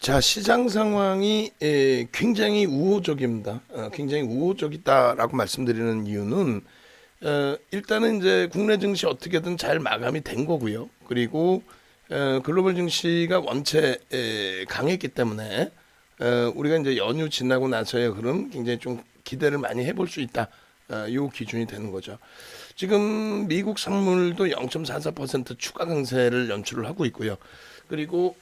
자, 시장 상황이 굉장히 우호적입니다. 굉장히 우호적이다라고 말씀드리는 이유는 일단은 이제 국내 증시 어떻게든 잘 마감이 된 거고요. 그리고 글로벌 증시가 원체 강했기 때문에 우리가 이제 연휴 지나고 나서의 흐름 굉장히 좀 기대를 많이 해볼 수 있다. 요 기준이 되는 거죠. 지금 미국 선물도 0.44% 추가 강세를 연출을 하고 있고요. 그리고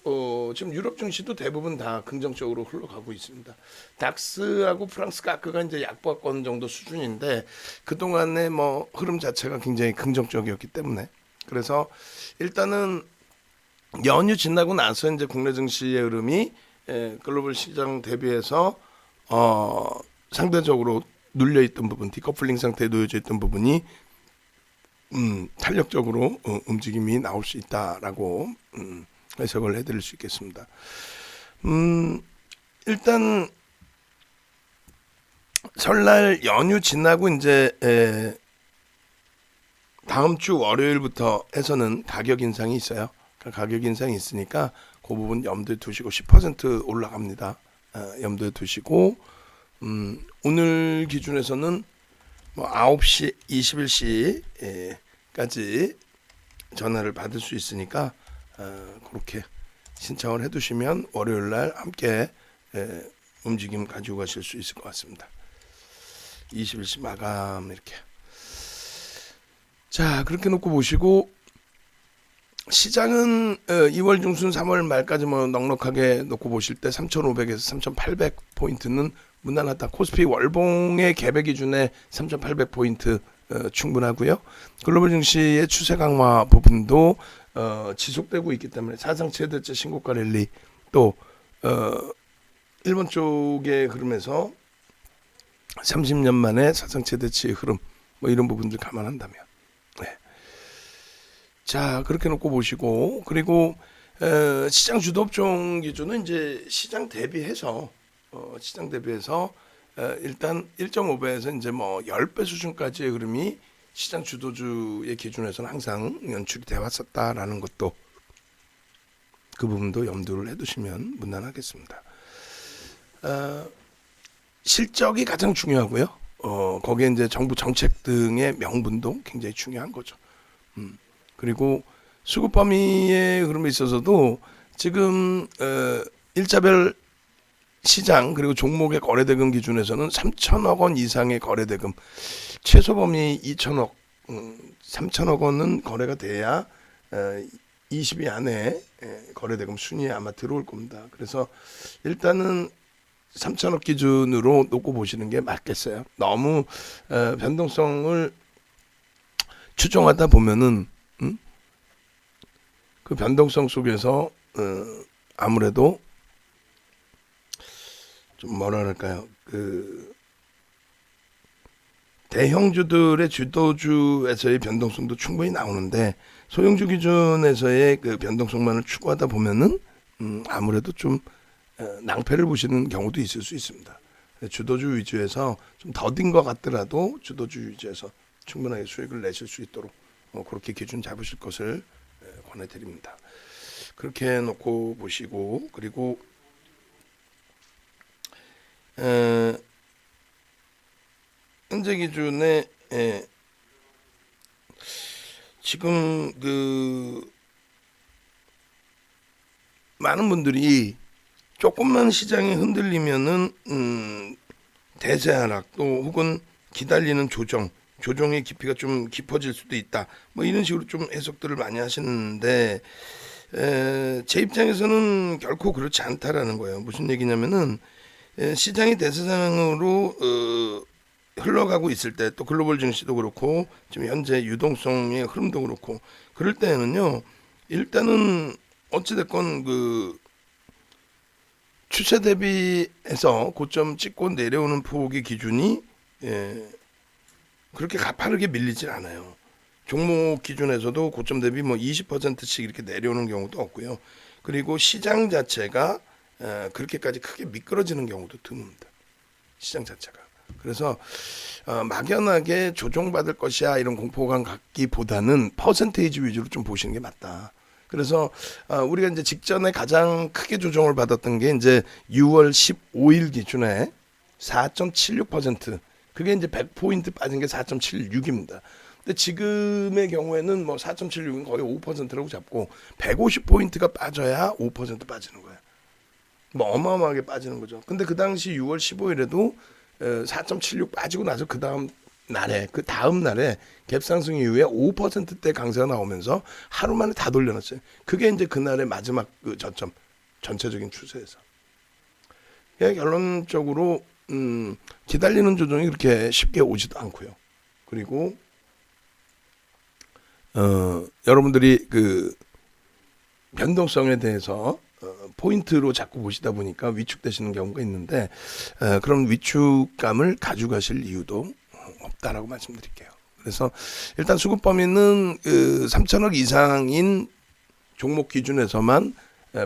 지금 유럽 증시도 대부분 다 긍정적으로 흘러가고 있습니다. 닥스하고 프랑스 카크가 이제 약보합권 정도 수준인데 그동안의 뭐 흐름 자체가 굉장히 긍정적이었기 때문에 그래서 일단은 연휴 지나고 나서 이제 국내 증시의 흐름이 글로벌 시장 대비해서 상대적으로 눌려 있던 부분, 디커플링 상태에 놓여져 있던 부분이 탄력적으로 움직임이 나올 수 있다라고 해석을 해드릴 수 있겠습니다. 일단 설날 연휴 지나고 이제 다음 주 월요일부터 해서는 가격 인상이 있어요. 가격 인상이 있으니까 그 부분 염두에 두시고 10% 올라갑니다. 염두에 두시고 오늘 기준에서는 뭐 9시 21시까지 전화를 받을 수 있으니까 그렇게 신청을 해두시면 월요일날 함께 움직임 가지고 가실 수 있을 것 같습니다. 21시 마감 이렇게. 자, 그렇게 놓고 보시고 시장은 2월 중순 3월 말까지 뭐 넉넉하게 놓고 보실 때 3,500에서 3,800 포인트는 무난하다. 코스피 월봉의 개별 기준에 3,800포인트 충분하고요. 글로벌 증시의 추세 강화 부분도 지속되고 있기 때문에 사상 최대치 신고가 랠리 또 일본 쪽의 흐름에서 30년 만에 사상 최대치의 흐름 뭐 이런 부분들 감안한다면 네. 자, 그렇게 놓고 보시고 그리고 시장 주도 업종 기준은 이제 시장 대비해서 일단 1.5배에서 이제 뭐 10배 수준까지의 흐름이 시장 주도주의 기준에서는 항상 연출이 되어 왔었다라는 것도 그 부분도 염두를 해두시면 무난하겠습니다. 실적이 가장 중요하고요. 거기에 이제 정부 정책 등의 명분도 굉장히 중요한 거죠. 그리고 수급 범위의 흐름에 있어서도 지금 일자별 시장 그리고 종목의 거래대금 기준에서는 3천억 원 이상의 거래대금 최소 범위 2천억 3천억 원은 거래가 돼야 20위 안에 거래대금 순위에 아마 들어올 겁니다. 그래서 일단은 3천억 기준으로 놓고 보시는 게 맞겠어요. 너무 변동성을 추종하다 보면은 그 변동성 속에서 아무래도 좀 뭐라 그럴까요? 그 대형주들의 주도주에서의 변동성도 충분히 나오는데 소형주 기준에서의 그 변동성만을 추구하다 보면은 아무래도 좀 낭패를 보시는 경우도 있을 수 있습니다. 주도주 위주에서 좀 더딘 것 같더라도 주도주 위주에서 충분하게 수익을 내실 수 있도록 그렇게 기준 잡으실 것을 권해드립니다. 그렇게 놓고 보시고 그리고 현재 기준에 지금 그 많은 분들이 조금만 시장이 흔들리면은 대세 하락 또 혹은 기다리는 조정의 깊이가 좀 깊어질 수도 있다. 뭐 이런 식으로 좀 해석들을 많이 하시는데 제 입장에서는 결코 그렇지 않다라는 거예요. 무슨 얘기냐면은 시장이 대세상으로 흘러가고 있을 때 또 글로벌 증시도 그렇고 지금 현재 유동성의 흐름도 그렇고 그럴 때는요 일단은 어찌됐건 그 추세 대비해서 고점 찍고 내려오는 폭의 기준이 그렇게 가파르게 밀리질 않아요. 종목 기준에서도 고점 대비 뭐 20%씩 이렇게 내려오는 경우도 없고요. 그리고 시장 자체가 그렇게까지 크게 미끄러지는 경우도 드뭅니다. 시장 자체가. 그래서 막연하게 조정받을 것이야 이런 공포감 갖기보다는 퍼센테이지 위주로 좀 보시는 게 맞다. 그래서 우리가 이제 직전에 가장 크게 조정을 받았던 게 이제 6월 15일 기준에 4.76%. 그게 이제 100포인트 빠진 게 4.76입니다. 근데 지금의 경우에는 뭐 4.76은 거의 5%라고 잡고 150포인트가 빠져야 5% 빠지는 거예요. 뭐 어마어마하게 빠지는 거죠. 근데 그 당시 6월 15일에도 4.76 빠지고 나서 그 다음 날에 갭상승 이후에 5%대 강세가 나오면서 하루 만에 다 돌려놨어요. 그게 이제 그날의 마지막 그 저점, 전체적인 추세에서. 결론적으로 기다리는 조정이 그렇게 쉽게 오지도 않고요. 그리고 여러분들이 그 변동성에 대해서 포인트로 자꾸 보시다 보니까 위축되시는 경우가 있는데 그런 위축감을 가져가실 이유도 없다라고 말씀드릴게요. 그래서 일단 수급 범위는 3천억 이상인 종목 기준에서만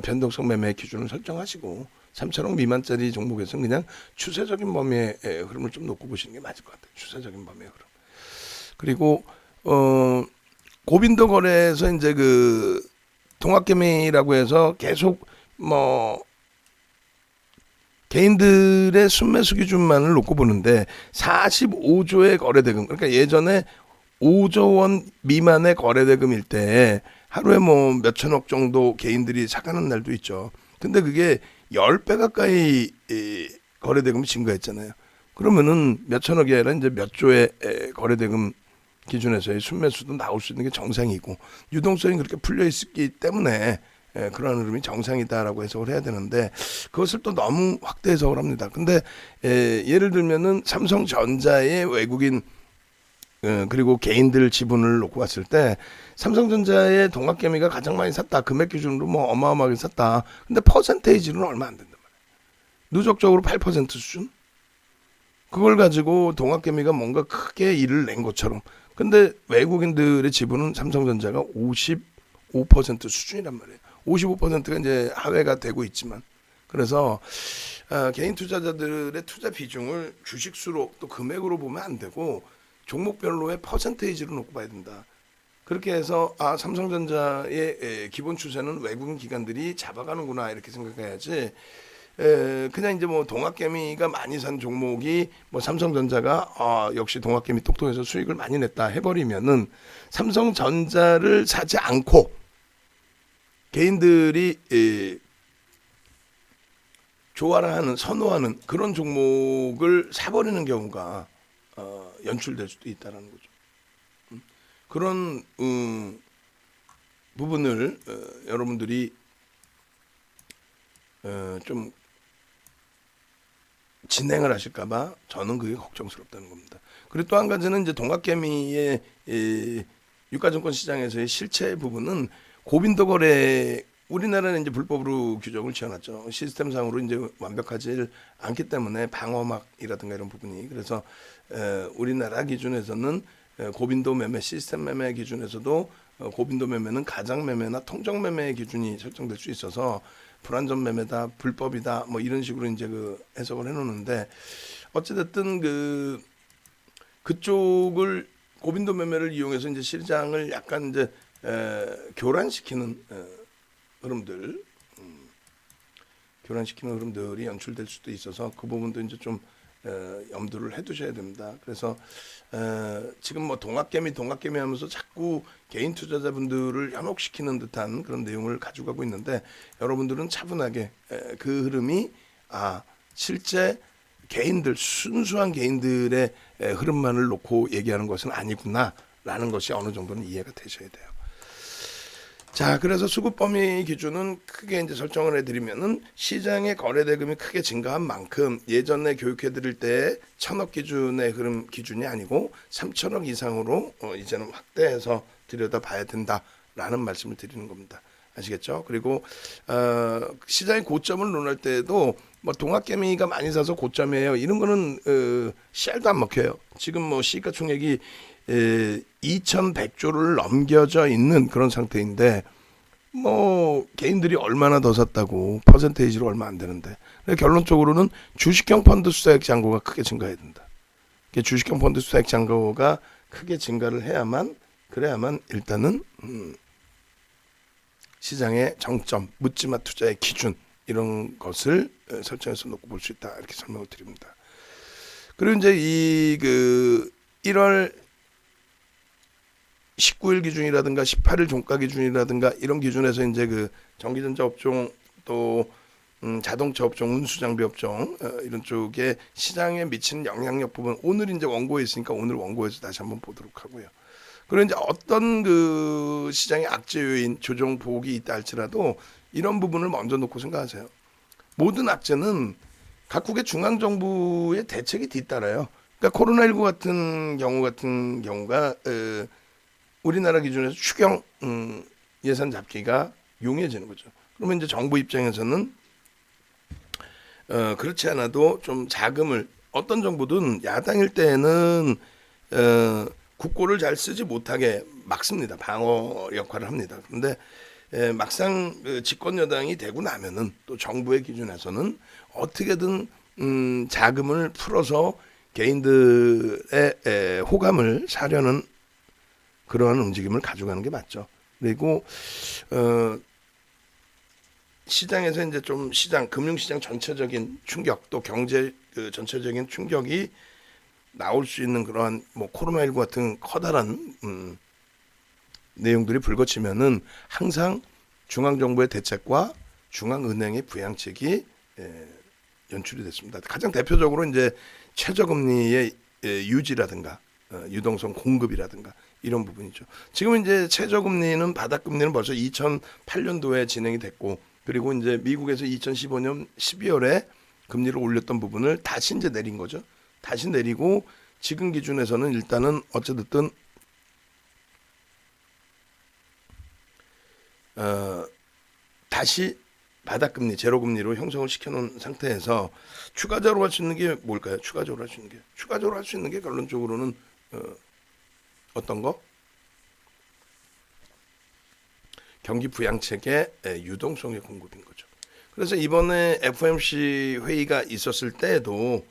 변동성 매매 기준을 설정하시고 3천억 미만짜리 종목에서는 그냥 추세적인 범위의 흐름을 좀 놓고 보시는 게 맞을 것 같아요. 추세적인 범위의 흐름. 그리고 고빈도 거래에서 이제 그 동학개미라고 해서 계속 뭐 개인들의 순매수 기준만을 놓고 보는데 45조의 거래대금, 그러니까 예전에 5조 원 미만의 거래대금일 때 하루에 뭐 몇천억 정도 개인들이 사가는 날도 있죠. 근데 그게 10배 가까이 거래대금이 증가했잖아요. 그러면은 몇천억이 아니라 이제 몇 조의 거래대금 기준에서의 순매수도 나올 수 있는 게 정상이고 유동성이 그렇게 풀려 있기 때문에 그런 흐름이 정상이다라고 해석을 해야 되는데 그것을 또 너무 확대 해석을 합니다. 근데 예를 들면은 삼성전자의 외국인 그리고 개인들 지분을 놓고 봤을 때 삼성전자의 동학개미가 가장 많이 샀다. 금액 기준으로 뭐 어마어마하게 샀다. 근데 퍼센테이지는 얼마 안 된단 말이에요. 누적적으로 8% 수준? 그걸 가지고 동학개미가 뭔가 크게 일을 낸 것처럼. 근데 외국인들의 지분은 삼성전자가 55% 수준이란 말이에요. 55%가 이제 하회가 되고 있지만. 그래서 개인 투자자들의 투자 비중을 주식수로 또 금액으로 보면 안 되고 종목별로의 퍼센테이지로 놓고 봐야 된다. 그렇게 해서 삼성전자의 기본 추세는 외국인 기관들이 잡아가는구나 이렇게 생각해야지. 그냥 이제 뭐 동학개미가 많이 산 종목이 뭐 삼성전자가 역시 동학개미 똑똑해서 수익을 많이 냈다 해버리면은 삼성전자를 사지 않고 개인들이 좋아하는 선호하는 그런 종목을 사버리는 경우가 연출될 수도 있다는 거죠. 그런 부분을 여러분들이 좀 진행을 하실까봐 저는 그게 걱정스럽다는 겁니다. 그리고 또 한 가지는 이제 동학개미의 유가증권 시장에서의 실체 부분은 고빈도 거래, 우리나라는 이제 불법으로 규정을 지어놨죠. 시스템상으로 이제 완벽하지 않기 때문에 방어막이라든가 이런 부분이. 그래서 우리나라 기준에서는 고빈도 매매, 시스템 매매 기준에서도 고빈도 매매는 가장 매매나 통정 매매 기준이 설정될 수 있어서 불안전 매매다, 불법이다, 뭐 이런 식으로 이제 그 해석을 해놓는데 어찌됐든 그쪽을 고빈도 매매를 이용해서 이제 시장을 약간 이제 교란시키는 흐름들이 연출될 수도 있어서 그 부분도 이제 좀 염두를 해두셔야 됩니다. 그래서 지금 뭐 동학개미 하면서 자꾸 개인 투자자분들을 현혹시키는 듯한 그런 내용을 가져가고 있는데 여러분들은 차분하게 그 흐름이 실제 개인들, 순수한 개인들의 흐름만을 놓고 얘기하는 것은 아니구나라는 것이 어느 정도는 이해가 되셔야 돼요. 자, 그래서 수급 범위 기준은 크게 이제 설정을 해드리면은 시장의 거래 대금이 크게 증가한 만큼 예전에 교육해드릴 때 1,000억 기준의 흐름 기준이 아니고 3,000억 이상으로 이제는 확대해서 들여다봐야 된다라는 말씀을 드리는 겁니다. 아시겠죠? 그리고 시장의 고점을 논할 때도 뭐 동학개미가 많이 사서 고점이에요. 이런 거는 씨알도 안 먹혀요. 지금 뭐 시가총액이 2,100조를 넘겨져 있는 그런 상태인데 뭐 개인들이 얼마나 더 샀다고 퍼센테이지로 얼마 안 되는데 결론적으로는 주식형 펀드 수익 잔고가 크게 증가해야 된다. 주식형 펀드 수익 잔고가 크게 증가를 그래야만 일단은 시장의 정점, 묻지마 투자의 기준 이런 것을 설정해서 놓고 볼 수 있다 이렇게 설명을 드립니다. 그리고 이제 이 그 1월 19일 기준이라든가 18일 종가 기준이라든가 이런 기준에서 이제 그 전기전자 업종 또 자동차 업종, 운수장비 업종 이런 쪽에 시장에 미치는 영향력 부분 오늘 이제 원고에 있으니까 오늘 원고에서 다시 한번 보도록 하고요. 그리고 이제 어떤 그 시장의 악재 요인, 조정 보복이 있다 할지라도 이런 부분을 먼저 놓고 생각하세요. 모든 악재는 각국의 중앙 정부의 대책이 뒤따라요. 그러니까 코로나19 같은 경우가 우리나라 기준에서 추경 예산 잡기가 용이해지는 거죠. 그러면 이제 정부 입장에서는 그렇지 않아도 좀 자금을 어떤 정부든 야당일 때에는 국고를 잘 쓰지 못하게 막습니다. 방어 역할을 합니다. 그런데 막상 집권 여당이 되고 나면은 또 정부의 기준에서는 어떻게든 자금을 풀어서 개인들의 호감을 사려는 그러한 움직임을 가져가는 게 맞죠. 그리고 시장에서 이제 좀 금융시장 전체적인 충격 또 경제 전체적인 충격이 나올 수 있는 그러한 뭐 코로나19 같은 커다란 내용들이 불거지면은 항상 중앙정부의 대책과 중앙은행의 부양책이 연출이 됐습니다. 가장 대표적으로 이제 최저금리의 유지라든가 유동성 공급이라든가 이런 부분이죠. 지금 이제 최저금리는 바닥금리는 벌써 2008년도에 진행이 됐고 그리고 이제 미국에서 2015년 12월에 금리를 올렸던 부분을 다시 이제 내린 거죠. 다시 내리고 지금 기준에서는 일단은 어찌됐든 다시 바닥금리, 제로금리로 형성을 시켜놓은 상태에서 추가적으로 할 수 있는 게 뭘까요? 추가적으로 할 수 있는 게 결론적으로는 어떤 거? 경기 부양책의 유동성의 공급인 거죠. 그래서 이번에 FOMC 회의가 있었을 때에도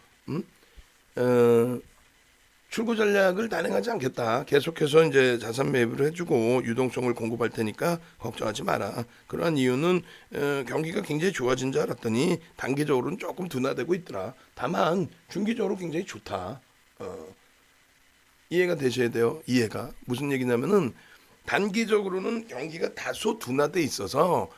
출구 전략을 단행하지 않겠다. 계속해서 이제 자산 매입을 해주고 유동성을 공급할 테니까 걱정하지 마라. 그러한 이유는 경기가 굉장히 좋아진 줄 알았더니 단기적으로는 조금 둔화되고 있더라. 다만 중기적으로 굉장히 좋다. 이해가 되셔야 돼요. 이해가 무슨 얘기냐면은 단기적으로는 경기가 다소 둔화돼 있어서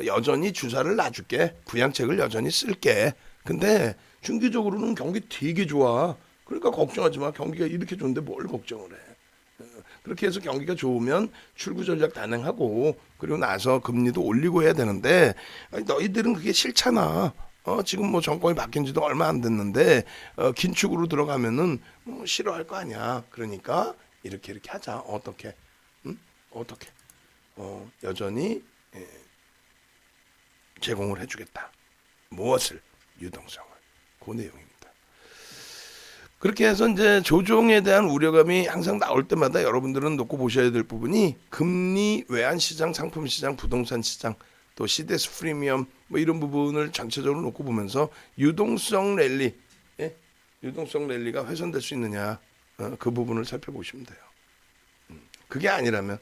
여전히 주사를 놔줄게. 부양책을 여전히 쓸게. 근데 중기적으로는 경기 되게 좋아. 그러니까 걱정하지 마. 경기가 이렇게 좋은데 뭘 걱정을 해. 그렇게 해서 경기가 좋으면 출구 전략 단행하고 그리고 나서 금리도 올리고 해야 되는데 너희들은 그게 싫잖아. 지금 뭐 정권이 바뀐 지도 얼마 안 됐는데 긴축으로 들어가면은 뭐 싫어할 거 아니야. 그러니까 이렇게 하자. 어떻게? 어떻게? 여전히 제공을 해주겠다. 무엇을? 유동성을. 그 내용입니다. 그렇게 해서 이제 조정에 대한 우려감이 항상 나올 때마다 여러분들은 놓고 보셔야 될 부분이 금리, 외환시장, 상품시장, 부동산시장, 또 CDS 프리미엄 뭐 이런 부분을 전체적으로 놓고 보면서 유동성 랠리, 유동성 랠리가 훼손될 수 있느냐 그 부분을 살펴보시면 돼요. 그게 아니라면은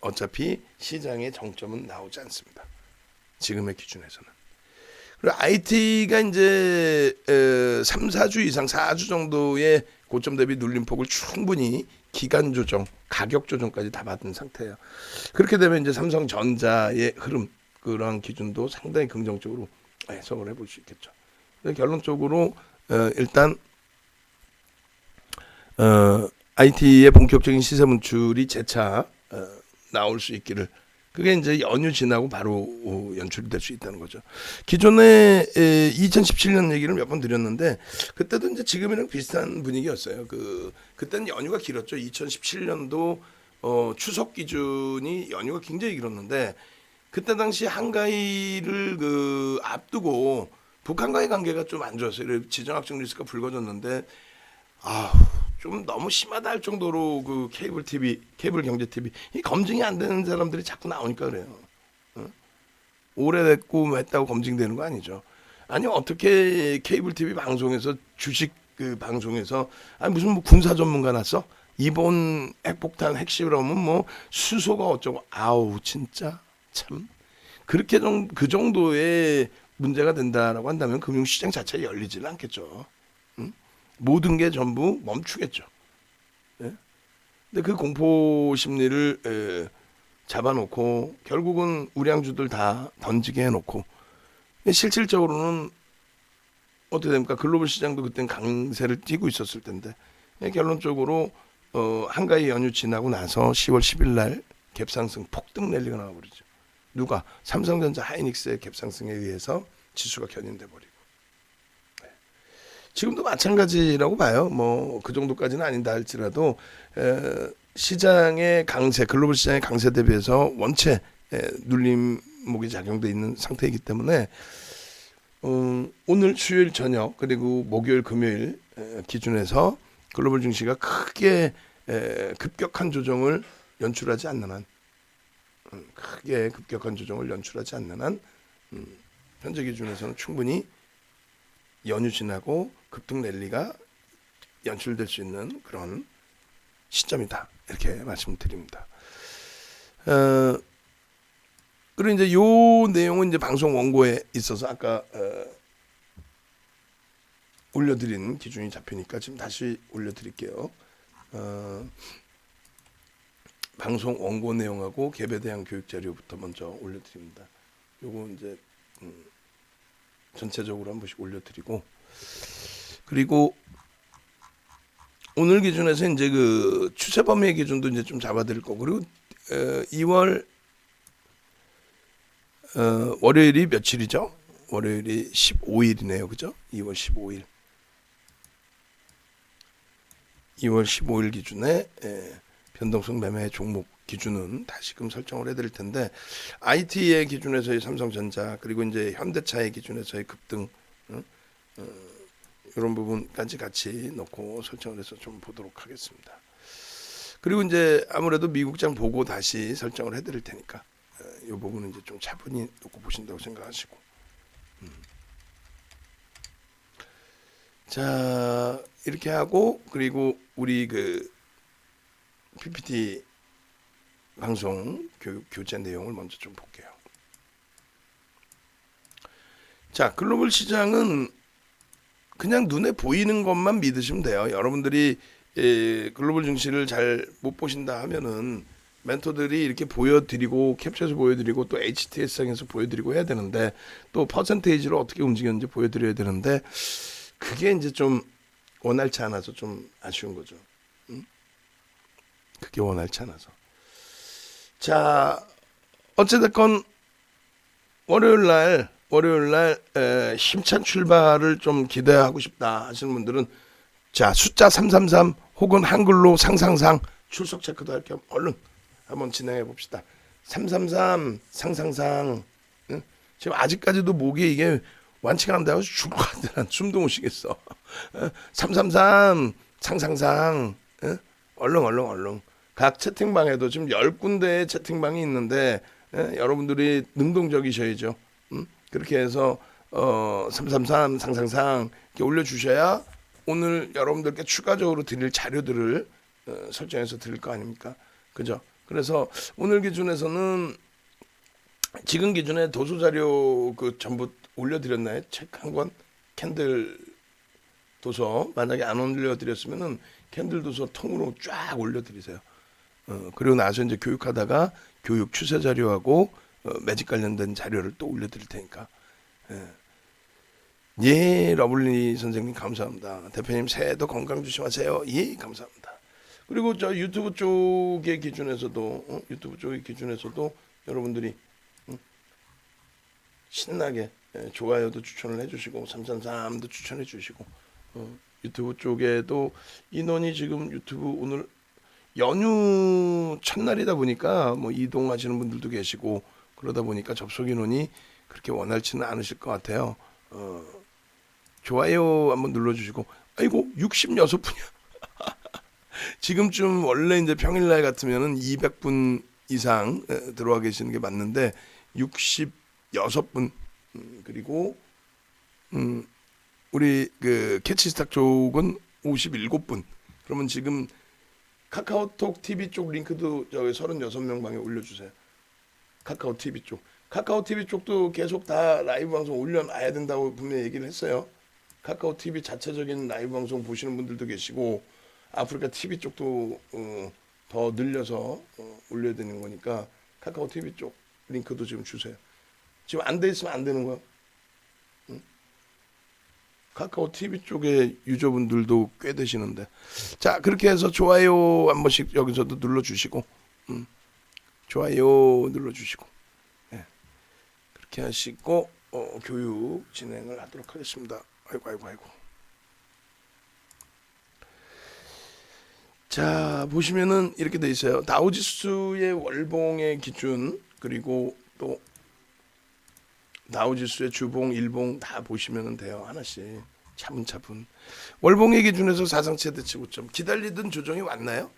어차피 시장의 정점은 나오지 않습니다. 지금의 기준에서는. 그리고 IT가 이제 3, 4주 이상 4주 정도의 고점 대비 눌림폭을 충분히 기간 조정, 가격 조정까지 다 받은 상태예요. 그렇게 되면 이제 삼성전자의 흐름 그런 기준도 상당히 긍정적으로 해석을 해볼 수 있겠죠. 결론적으로 일단 IT의 본격적인 시세 분출이 재차 나올 수 있기를. 그게 이제 연휴 지나고 바로 연출이 될 수 있다는 거죠. 기존에 2017년 얘기를 몇 번 드렸는데 그때도 이제 지금이랑 비슷한 분위기였어요. 그때는 연휴가 길었죠. 2017년도 추석 기준이 연휴가 굉장히 길었는데 그때 당시 한가위를 앞두고 북한과의 관계가 좀 안 좋았어요. 지정학적 리스크가 불거졌는데 좀 너무 심하다 할 정도로 케이블 TV, 케이블 경제 TV 이 검증이 안 되는 사람들이 자꾸 나오니까 그래요. 오래됐고 했다고 검증되는 거 아니죠. 아니 어떻게 케이블 TV 방송에서 주식 방송에서 무슨 뭐 군사 전문가 났어? 이번 핵폭탄 핵실험은 뭐 수소가 어쩌고 아우 진짜 참 그렇게 좀 그 정도의 문제가 된다라고 한다면 금융시장 자체가 열리지는 않겠죠. 응? 모든 게 전부 멈추겠죠. 예? 근데 그 공포 심리를 잡아놓고 결국은 우량주들 다 던지게 해놓고 실질적으로는 어떻게 됩니까? 글로벌 시장도 그땐 강세를 띠고 있었을 텐데 결론적으로 한가위 연휴 지나고 나서 10월 10일 날 갭상승 폭등 랠리가 나와버리죠. 누가? 삼성전자 하이닉스의 갭상승에 의해서 지수가 견인돼 버리고. 지금도 마찬가지라고 봐요. 뭐 그 정도까지는 아닌다 할지라도 시장의 강세, 글로벌 시장의 강세 대비해서 원체 눌림목이 작용돼 있는 상태이기 때문에 오늘 수요일 저녁 그리고 목요일 금요일 기준에서 글로벌 증시가 크게 급격한 조정을 연출하지 않는 한 크게 급격한 조정을 연출하지 않는 한 현재 기준에서는 충분히 연휴 지나고 급등 랠리가 연출될 수 있는 그런 시점이다 이렇게 말씀드립니다. 그리고 이제 요 내용은 이제 방송 원고에 있어서 아까 올려드린 기준이 잡히니까 지금 다시 올려드릴게요. 방송 원고 내용하고 갭에 대한 교육 자료부터 먼저 올려드립니다. 요거 이제 전체적으로 한 번씩 올려드리고 그리고 오늘 기준에서 이제 그 추세 범위의 기준도 이제 좀 잡아드릴 거고 그리고 2월 월요일이 며칠이죠? 월요일이 15일이네요, 그죠? 2월 15일. 2월 15일 기준에 변동성 매매 종목 기준은 다시금 설정을 해드릴 텐데 IT의 기준에서의 삼성전자 그리고 이제 현대차의 기준에서의 급등 이런 부분까지 같이 넣고 설정을 해서 좀 보도록 하겠습니다. 그리고 이제 아무래도 미국장 보고 다시 설정을 해드릴 테니까 이 부분은 이제 좀 차분히 놓고 보신다고 생각하시고 자 이렇게 하고 그리고 우리 그 PPT 방송 교재 내용을 먼저 좀 볼게요. 자 글로벌 시장은 그냥 눈에 보이는 것만 믿으시면 돼요. 여러분들이 글로벌 증시를 잘 못 보신다 하면은 멘토들이 이렇게 보여드리고 캡처해서 보여드리고 또 HTS상에서 보여드리고 해야 되는데 또 퍼센테이지로 어떻게 움직였는지 보여드려야 되는데 그게 이제 좀 원활치 않아서 좀 아쉬운 거죠. 그게 원활치 않아서. 자 어찌됐건 월요일날 힘찬 출발을 좀 기대하고 싶다 하시는 분들은 자 숫자 333 혹은 한글로 상상상 출석 체크도 할 겸 얼른 한번 진행해 봅시다. 333 상상상 지금 아직까지도 목이 이게 완치가 안 돼서 죽을 것 같아. 난 숨도 못 쉬겠어. 333 상상상 얼른 각 채팅방에도 지금 10군데의 채팅방이 있는데 여러분들이 능동적이셔야죠. 그렇게 해서 333 상상상 이렇게 올려주셔야 오늘 여러분들께 추가적으로 드릴 자료들을 설정해서 드릴 거 아닙니까? 그죠? 그래서 오늘 기준에서는 지금 기준에 도서 자료 그 전부 올려드렸나요? 책 한 권 캔들 도서 만약에 안 올려드렸으면은 캔들 도서 통으로 쫙 올려드리세요. 그리고 나서 이제 교육하다가 교육 추세 자료하고 매직 관련된 자료를 또 올려드릴 테니까. 예, 러블리 선생님 감사합니다. 대표님 새해도 건강 조심하세요. 예, 감사합니다. 그리고 저 유튜브 쪽의 기준에서도 여러분들이 신나게 좋아요도 추천을 해주시고 333도 추천해 주시고 유튜브 쪽에도 인원이 지금 유튜브 오늘 연휴 첫날이다 보니까 뭐 이동하시는 분들도 계시고 그러다 보니까 접속 인원이 그렇게 원활치는 않으실 것 같아요. 좋아요 한번 눌러주시고 아이고 66분이야. 지금쯤 원래 이제 평일날 같으면은 200분 이상 들어와 계시는 게 맞는데 66분 그리고 우리 그 캐치스탁 쪽은 57분. 그러면 지금 카카오톡 TV 쪽 링크도 저기 36명 방에 올려주세요. 카카오 TV 쪽. 카카오 TV 쪽도 계속 다 라이브 방송 올려놔야 된다고 분명히 얘기를 했어요. 카카오 TV 자체적인 라이브 방송 보시는 분들도 계시고 아프리카 TV 쪽도 더 늘려서 올려야 되는 거니까 카카오 TV 쪽 링크도 지금 주세요. 지금 안 돼 있으면 안 되는 거야. 응? 카카오 TV 쪽에 유저분들도 꽤 되시는데. 자, 그렇게 해서 좋아요 한 번씩 여기서도 눌러주시고, 좋아요 눌러주시고, 네. 그렇게 하시고 교육 진행을 하도록 하겠습니다. 아이고. 자, 보시면은 이렇게 돼 있어요. 다우지수의 월봉의 기준, 그리고 또 다우지수의 주봉, 일봉 다 보시면 돼요. 하나씩 차분차분. 월봉의 기준에서 사상 최대 치고점. 기다리던 조정이 왔나요?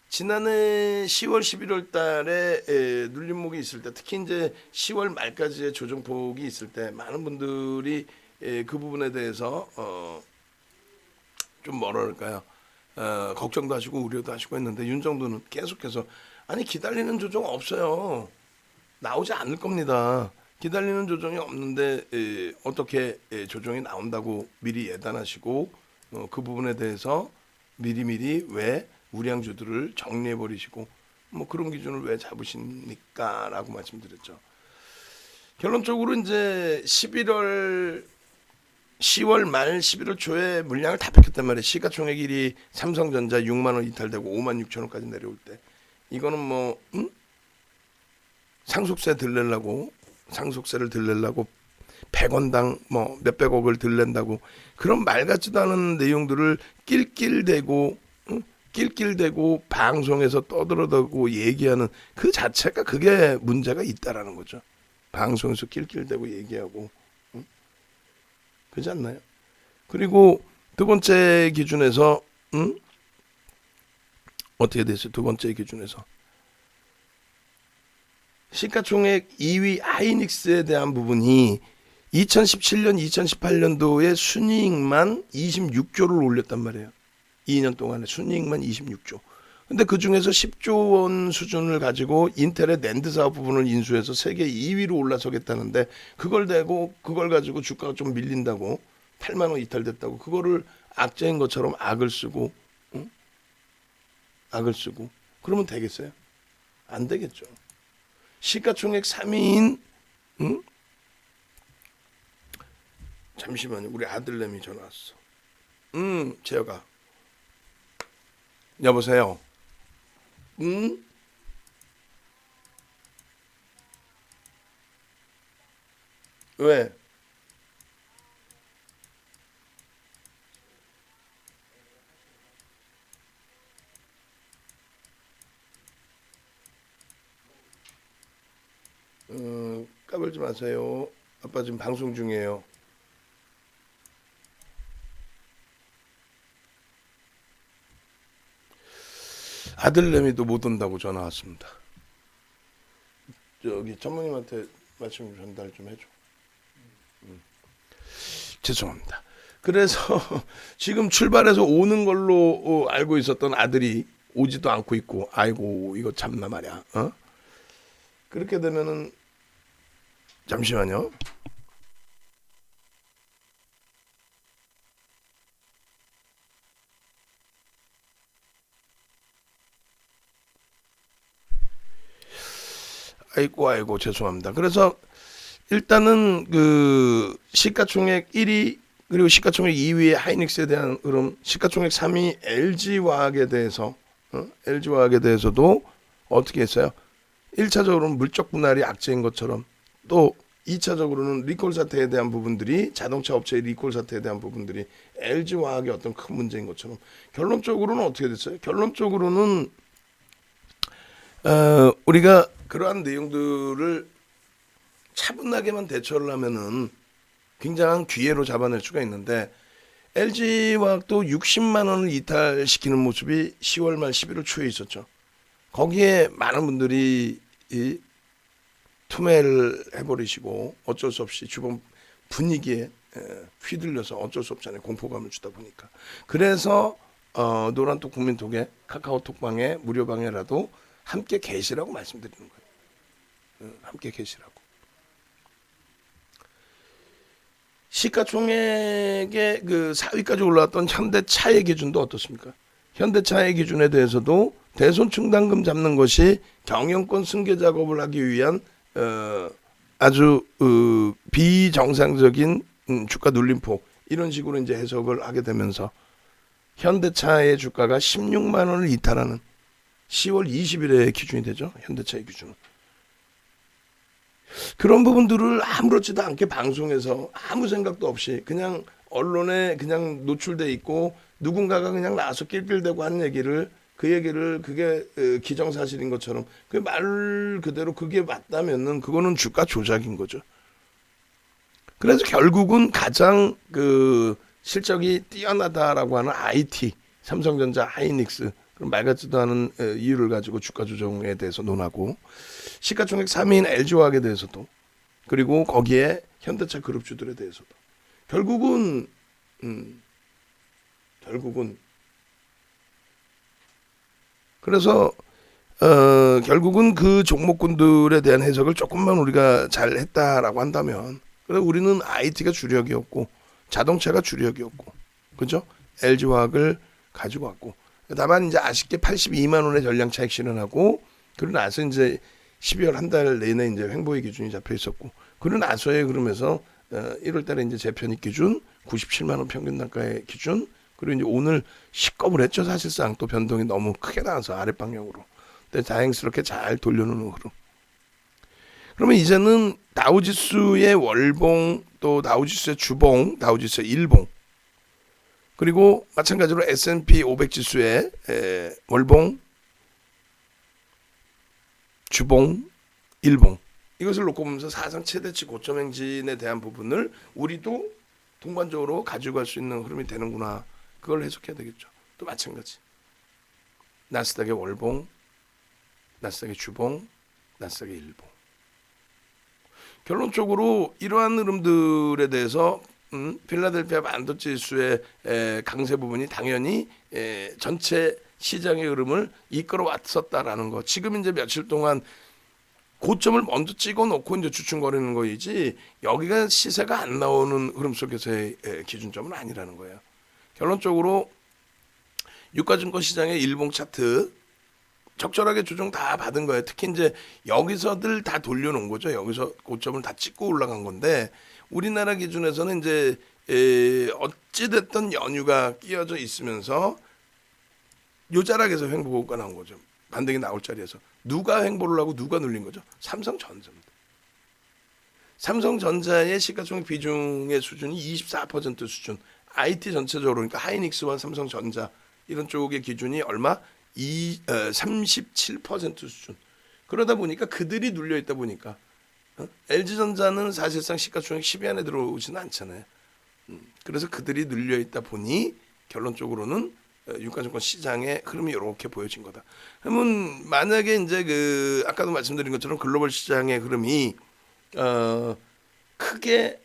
지난해 10월, 11월 달에 눌림목이 있을 때, 특히 이제 10월 말까지의 조정폭이 있을 때 많은 분들이 그 부분에 대해서 좀 뭐랄까요? 걱정도 하시고 우려도 하시고 했는데 윤정도는 계속해서 아니 기다리는 조정 없어요. 나오지 않을 겁니다. 기다리는 조정이 없는데 어떻게 조정이 나온다고 미리 예단하시고 그 부분에 대해서 미리미리 왜 우량주들을 정리해 버리시고 뭐 그런 기준을 왜 잡으십니까라고 말씀드렸죠. 결론적으로 이제 10월 말 11월 초에 물량을 다 뺏겼단 말이에요. 시가총액 1위 삼성전자 6만 원 이탈되고 5만 6천 원까지 내려올 때 이거는 뭐 상속세를 들내려고 100원당 뭐 몇백억을 들낸다고 그런 말 같지도 않은 내용들을 낄낄대고 방송에서 떠들어대고 얘기하는 그 자체가 그게 문제가 있다라는 거죠. 방송에서 낄낄대고 얘기하고 그렇지 않나요? 그리고 두 번째 기준에서 어떻게 됐어요? 두 번째 기준에서 시가총액 2위 하이닉스에 대한 부분이 2017년, 2018년도에 순이익만 26조를 올렸단 말이에요. 2년 동안에 순이익만 26조. 근데 그 중에서 10조 원 수준을 가지고 인텔의 낸드 사업 부분을 인수해서 세계 2위로 올라서겠다는데 그걸 가지고 주가가 좀 밀린다고 8만 원 이탈됐다고 그거를 악재인 것처럼 악을 쓰고 그러면 되겠어요? 안 되겠죠. 시가총액 3위인 잠시만요. 우리 아들내미 전화 왔어. 재혁아. 여보세요. 왜? 까불지 마세요. 아빠 지금 방송 중이에요. 아들내미도 못 온다고 전화 왔습니다. 저기 전무님한테 말씀 전달 좀 해줘. 죄송합니다. 그래서 지금 출발해서 오는 걸로 알고 있었던 아들이 오지도 않고 있고, 아이고 이거 참나 말이야. 그렇게 되면은 잠시만요. 아이고 죄송합니다. 그래서 일단은 그 시가총액 1위 그리고 시가총액 2위의 하이닉스에 대한 그럼 시가총액 3위 LG화학에 대해서도 어떻게 했어요? 1차적으로는 물적 분할이 악재인 것처럼 또 2차적으로는 리콜 사태에 대한 부분들이 자동차 업체의 리콜 사태에 대한 부분들이 LG화학의 어떤 큰 문제인 것처럼 결론적으로는 어떻게 됐어요? 결론적으로는 우리가 그러한 내용들을 차분하게만 대처를 하면은 굉장한 기회로 잡아낼 수가 있는데 LG화학도 60만 원을 이탈시키는 모습이 10월 말 11월 초에 있었죠. 거기에 많은 분들이 투매를 해버리시고 어쩔 수 없이 주변 분위기에 휘둘려서 어쩔 수 없잖아요. 공포감을 주다 보니까. 그래서 노란톡 국민톡에 카카오톡방에 무료방에라도 함께 계시라고 말씀드리는 거예요. 함께 계시라고. 시가총액의 그 4위까지 올라왔던 현대차의 기준도 어떻습니까? 현대차의 기준에 대해서도 대손 충당금 잡는 것이 경영권 승계 작업을 하기 위한 아주 비정상적인 주가 눌림폭, 이런 식으로 이제 해석을 하게 되면서 현대차의 주가가 16만 원을 이탈하는 10월 20일에 기준이 되죠. 현대차의 기준은. 그런 부분들을 아무렇지도 않게 방송에서 아무 생각도 없이 그냥 언론에 그냥 노출돼 있고 누군가가 그냥 나와서 낄낄대고 하는 얘기를, 그 얘기를 그게 기정사실인 것처럼 그 말 그대로 그게 맞다면은 그거는 주가 조작인 거죠. 그래서 결국은 가장 그 실적이 뛰어나다라고 하는 IT, 삼성전자, 하이닉스, 그런 말 같지도 않은 이유를 가지고 주가 조정에 대해서 논하고, 시가총액 3위인 LG화학에 대해서도, 그리고 거기에 현대차 그룹주들에 대해서도 결국은 그래서 결국은 그 종목군들에 대한 해석을 조금만 우리가 잘 했다라고 한다면, 그래서 우리는 IT가 주력이었고 자동차가 주력이었고, 그죠? LG화학을 가지고 왔고, 다만 이제 아쉽게 82만 원의 전량 차익 실현하고, 그러고 나서 이제 12월 한 달 내내 이제 횡보의 기준이 잡혀 있었고, 그러고 나서에 그러면서 1월 달에 이제 재편입 기준 97만 원 평균 단가의 기준, 그리고 이제 오늘 식겁을 했죠. 사실상 또 변동이 너무 크게 나와서 아랫방향으로. 근데 다행스럽게 잘 돌려놓는 흐름. 그러면 이제는 다우지수의 월봉, 또 다우지수의 주봉, 다우지수의 일봉, 그리고 마찬가지로 S&P 500 지수의 월봉, 주봉, 일봉, 이것을 놓고 보면서 사상 최대치 고점 행진에 대한 부분을 우리도 동반적으로 가지고 갈 수 있는 흐름이 되는구나. 그걸 해석해야 되겠죠. 또 마찬가지. 나스닥의 월봉, 나스닥의 주봉, 나스닥의 일봉. 결론적으로 이러한 흐름들에 대해서 필라델피아 반도체 지수의 강세 부분이 당연히 전체 시장의 흐름을 이끌어 왔었다라는 거. 지금 이제 며칠 동안 고점을 먼저 찍어 놓고 이제 주춤거리는 거이지, 여기가 시세가 안 나오는 흐름 속에서의 기준점은 아니라는 거예요. 결론적으로 유가증권 시장의 일봉 차트 적절하게 조정 다 받은 거예요. 특히 이제 여기서들 다 돌려놓은 거죠. 여기서 고점을 다 찍고 올라간 건데, 우리나라 기준에서는 이제 어찌됐든 연휴가 끼어져 있으면서 요 자락에서 횡보가 나온 거죠. 반등이 나올 자리에서 누가 횡보를 하고 누가 눌린 거죠? 삼성전자입니다. 삼성전자의 시가총액 비중의 수준이 24% 수준. IT 전체적으로, 그러니까 하이닉스와 삼성전자 이런 쪽의 기준이 얼마? 37% 수준. 그러다 보니까 그들이 눌려 있다 보니까 LG전자는 사실상 시가총액 10위 안에 들어오지는 않잖아요. 그래서 그들이 눌려 있다 보니 결론적으로는 유가증권 시장의 흐름이 이렇게 보여진 거다. 그러면 만약에 이제 그 아까도 말씀드린 것처럼 글로벌 시장의 흐름이 크게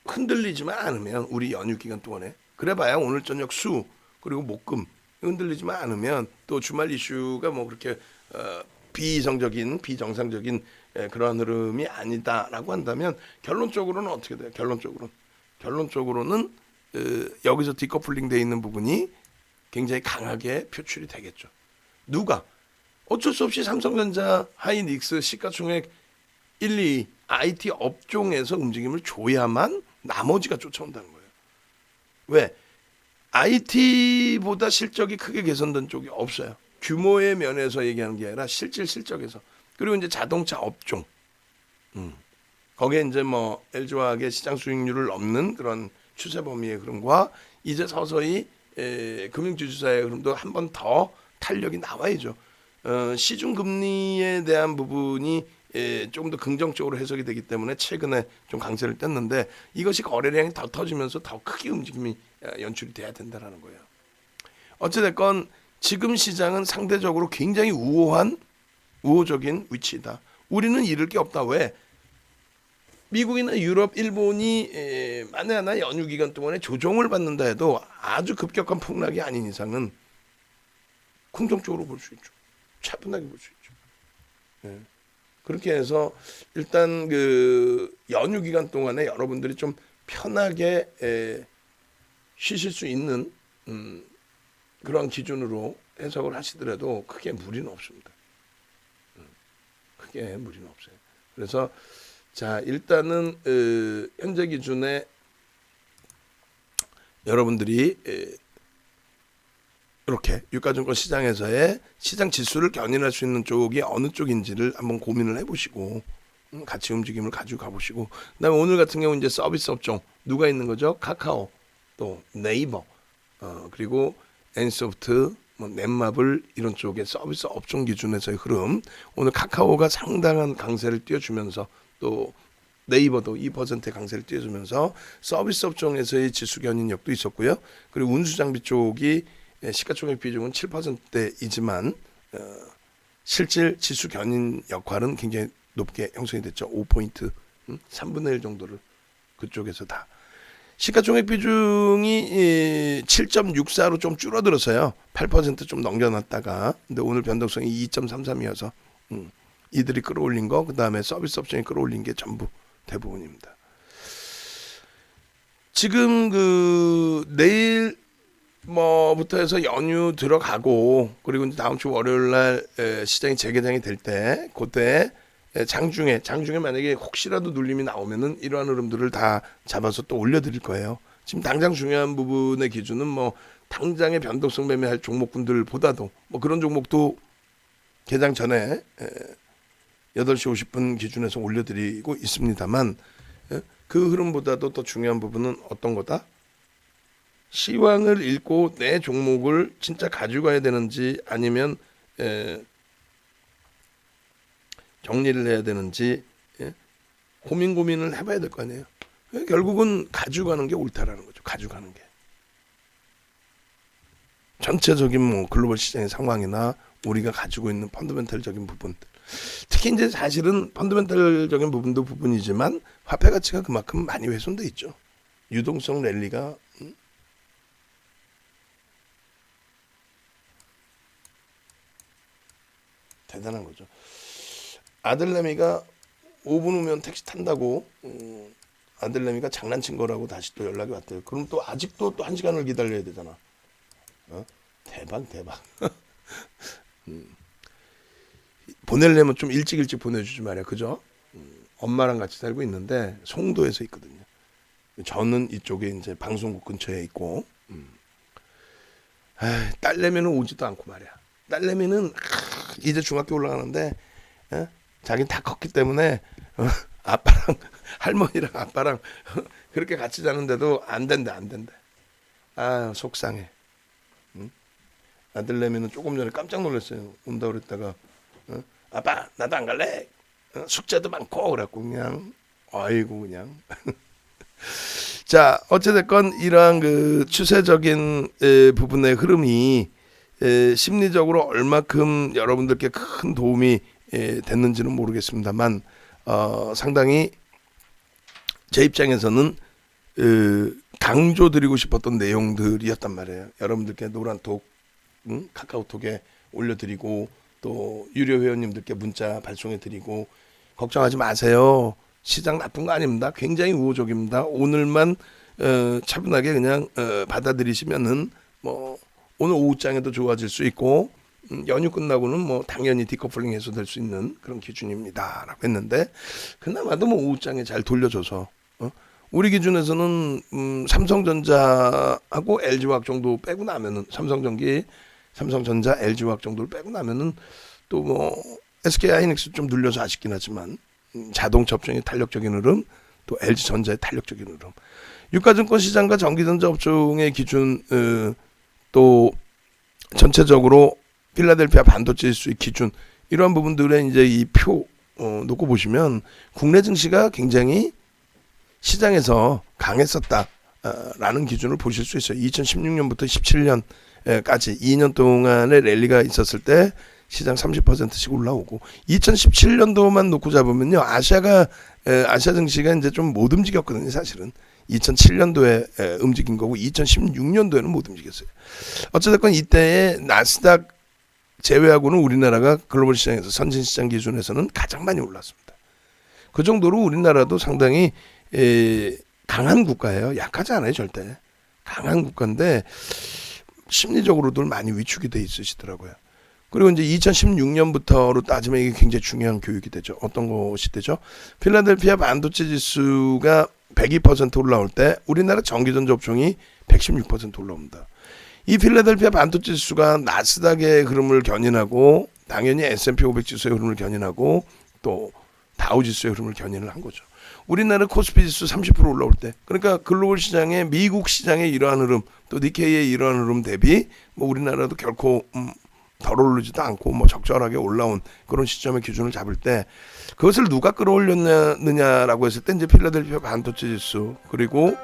흔들리지만 않으면, 우리 연휴 기간 동안에 그래봐야 오늘 저녁 수 그리고 목금 흔들리지만 않으면, 또 주말 이슈가 뭐 그렇게 비정상적인 그러한 흐름이 아니다라고 한다면, 결론적으로는 어떻게 돼요? 결론적으로는 여기서 디커플링 돼 있는 부분이 굉장히 강하게 표출이 되겠죠. 누가? 어쩔 수 없이 삼성전자, 하이닉스, 시가총액 1, 2 IT 업종에서 움직임을 줘야만 나머지가 쫓아온다는 거예요. 왜? IT보다 실적이 크게 개선된 쪽이 없어요. 규모의 면에서 얘기하는 게 아니라 실적에서. 그리고 이제 자동차 업종. 거기에 이제 뭐 LG화학의 시장 수익률을 넘는 그런 추세 범위의 흐름과 이제 서서히 금융지주사의 흐름도 한 번 더 탄력이 나와야죠. 시중 금리에 대한 부분이 조금 더 긍정적으로 해석이 되기 때문에 최근에 좀 강세를 뗐는데, 이것이 거래량이 더 터지면서 더 크게 움직임이 연출이 돼야 된다는 거예요. 어찌됐건 지금 시장은 상대적으로 굉장히 우호적인 위치다. 우리는 잃을 게 없다. 왜? 미국이나 유럽, 일본이 만에 하나 연휴 기간 동안에 조정을 받는다 해도 아주 급격한 폭락이 아닌 이상은 긍정적으로 볼 수 있죠. 차분하게 볼 수 있죠. 예. 그렇게 해서 일단 그 연휴 기간 동안에 여러분들이 좀 편하게 쉬실 수 있는 그런 기준으로 해석을 하시더라도 크게 무리는 없습니다. 크게 무리는 없어요. 그래서 자 일단은 현재 기준에 여러분들이 이렇게 유가증권 시장에서의 시장 지수를 견인할 수 있는 쪽이 어느 쪽인지를 한번 고민을 해보시고 같이 움직임을 가지고 가보시고, 그다음에 오늘 같은 경우 이제 서비스 업종 누가 있는 거죠? 카카오, 또 네이버, 그리고 엔소프트, 뭐 넷마블 이런 쪽의 서비스 업종 기준에서의 흐름. 오늘 카카오가 상당한 강세를 띄워주면서 또 네이버도 2%의 강세를 띄워주면서 서비스 업종에서의 지수 견인력도 있었고요. 그리고 운수장비 쪽이 시가총액 비중은 7%대이지만 실질 지수 견인 역할은 굉장히 높게 형성이 됐죠. 5포인트, 3분의 1 정도를 그쪽에서 다. 시가총액 비중이 7.64로 좀 줄어들었어요. 8% 좀 넘겨놨다가. 근데 오늘 변동성이 2.33이어서 이들이 끌어올린 거, 그 다음에 서비스 업종이 끌어올린 게 전부 대부분입니다. 지금 그 내일 뭐부터 해서 연휴 들어가고, 그리고 이제 다음 주 월요일 날 시장이 재개장이 될 때, 그때 장중에 만약에 혹시라도 눌림이 나오면은 이러한 흐름들을 다 잡아서 또 올려드릴 거예요. 지금 당장 중요한 부분의 기준은 뭐 당장의 변동성 매매할 종목군들보다도 뭐 그런 종목도 개장 전에 8시 50분 기준에서 올려드리고 있습니다만, 그 흐름보다도 더 중요한 부분은 어떤 거다? 시황을 읽고 내 종목을 진짜 가지고 가야 되는지 아니면 정리를 해야 되는지 고민을 해봐야 될 거 아니에요. 결국은 가지고 가는 게 옳다라는 거죠. 가지고 가는 게. 전체적인 뭐 글로벌 시장의 상황이나 우리가 가지고 있는 펀더멘털적인 부분들. 특히 이제 사실은 펀더멘털적인 부분도 부분이지만 화폐 가치가 그만큼 많이 훼손돼 있죠. 유동성 랠리가 대단한 거죠. 아들내미가 5분 후면 택시 탄다고 아들내미가 장난친 거라고 다시 또 연락이 왔대요. 그럼 또 아직도 또 1시간을 기다려야 되잖아. 대박. 보내려면 좀 일찍 보내주지 말이야. 그죠? 엄마랑 같이 살고 있는데 송도에서 있거든요. 저는 이쪽에 이제 방송국 근처에 있고 딸내미는 오지도 않고 말이야. 딸내미는 이제 중학교 올라가는데 자기는 다 컸기 때문에 아빠랑 할머니랑 아빠랑 그렇게 같이 자는데도 안 된다. 아 속상해. 아들내미는 조금 전에 깜짝 놀랐어요. 온다 그랬다가 아빠 나도 안 갈래. 숙제도 많고 그래갖고 그냥 아이고 그냥. 자 어찌됐건 이러한 그 추세적인 부분의 흐름이 심리적으로 얼마큼 여러분들께 큰 도움이 됐는지는 모르겠습니다만 상당히 제 입장에서는 강조드리고 싶었던 내용들이었단 말이에요. 여러분들께 노란톡 카카오톡에 올려드리고 또 유료 회원님들께 문자 발송해드리고 걱정하지 마세요. 시장 나쁜 거 아닙니다. 굉장히 우호적입니다. 오늘만 차분하게 그냥 받아들이시면은 뭐 오늘 오후장에도 좋아질 수 있고 연휴 끝나고는 뭐 당연히 디커플링 해소될 수 있는 그런 기준입니다 라고 했는데, 그나마도 뭐 오후장에 잘 돌려줘서 우리 기준에서는 삼성전자하고 LG화학 정도 빼고 나면은 삼성전자, LG화학 정도를 빼고 나면은 또 뭐 SK하이닉스 좀 눌려서 아쉽긴 하지만 자동차 업종의 탄력적인 흐름, 또 LG전자의 탄력적인 흐름, 유가증권 시장과 전기전자 업종의 기준, 또 전체적으로 필라델피아 반도체 지수의 기준, 이러한 부분들의 이제 이 표 놓고 보시면 국내 증시가 굉장히 시장에서 강했었다라는 기준을 보실 수 있어요. 2016년부터 17년까지 2년 동안의 랠리가 있었을 때 시장 30%씩 올라오고 2017년도만 놓고 잡으면요. 아시아 증시가 이제 좀 못 움직였거든요. 사실은 2007년도에 움직인 거고 2016년도에는 못 움직였어요. 어쨌든 이때에 나스닥 제외하고는 우리나라가 글로벌 시장에서 선진 시장 기준에서는 가장 많이 올랐습니다. 그 정도로 우리나라도 상당히 강한 국가예요. 약하지 않아요, 절대. 강한 국가인데 심리적으로도 많이 위축이 돼 있으시더라고요. 그리고 이제 2016년부터로 따지면 이게 굉장히 중요한 교육이 되죠. 어떤 것이 되죠? 필라델피아 반도체 지수가 102% 올라올 때 우리나라 전기전자 업종이 116% 올라옵니다. 이 필라델피아 반도체 지수가 나스닥의 흐름을 견인하고 당연히 S&P 500 지수의 흐름을 견인하고 또 다우 지수의 흐름을 견인을 한 거죠. 우리나라 코스피 지수 30% 올라올 때, 그러니까 글로벌 시장의 미국 시장의 이러한 흐름, 또 니케이의 이러한 흐름 대비 뭐 우리나라도 결코 덜 오르지도 않고 뭐 적절하게 올라온 그런 시점의 기준을 잡을 때 그것을 누가 끌어올렸느냐라고 했을 때 이제 필라델피아 반도체 지수 그리고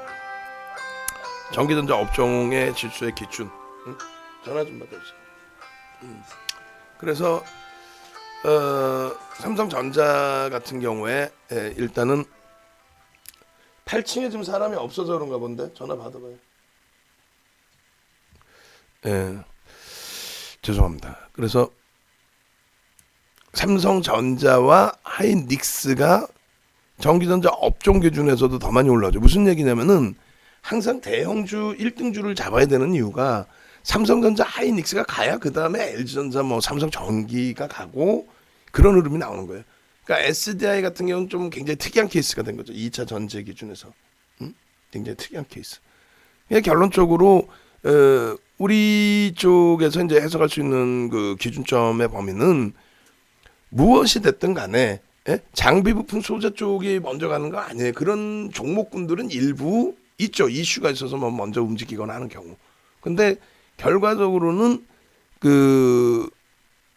전기전자 업종의 지수의 기준. 전화 좀 받아주세요. 그래서 삼성전자 같은 경우에 일단은 8층에 지금 사람이 없어서 그런가 본데 전화 받아봐요. 죄송합니다. 그래서 삼성전자와 하이닉스가 전기전자 업종 기준에서도 더 많이 올라오죠. 무슨 얘기냐면은 항상 대형주 1등주를 잡아야 되는 이유가 삼성전자 하이닉스가 가야 그 다음에 LG전자 뭐 삼성전기가 가고 그런 흐름이 나오는 거예요. 그러니까 SDI 같은 경우는 좀 굉장히 특이한 케이스가 된 거죠. 2차 전지 기준에서. 굉장히 특이한 케이스. 결론적으로 우리 쪽에서 이제 해석할 수 있는 그 기준점의 범위는 무엇이 됐든 간에 장비 부품 소재 쪽이 먼저 가는 거 아니에요. 그런 종목군들은 일부 있죠. 이슈가 있어서 뭐 먼저 움직이거나 하는 경우. 근데 결과적으로는 그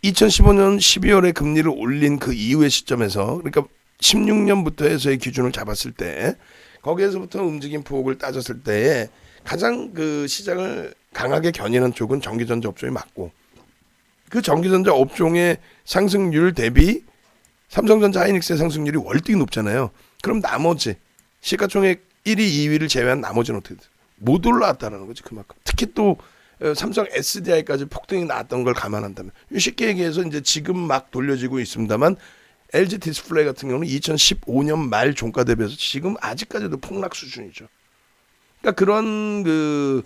2015년 12월에 금리를 올린 그 이후의 시점에서 그러니까 16년부터 해서의 기준을 잡았을 때 거기에서부터 움직임 폭을 따졌을 때에 가장 그 시장을 강하게 견인한 쪽은 전기전자 업종이 맞고 그 전기전자 업종의 상승률 대비 삼성전자 하이닉스의 상승률이 월등히 높잖아요. 그럼 나머지 시가총액 1위, 2위를 제외한 나머지는 어떻게 돼요? 못 올라왔다는 거지 그만큼. 특히 또 삼성 SDI까지 폭등이 나왔던 걸 감안한다면 쉽게 얘기해서 이제 지금 막 돌려지고 있습니다만 LG 디스플레이 같은 경우는 2015년 말 종가 대비해서 지금 아직까지도 폭락 수준이죠. 그러니까 그런 그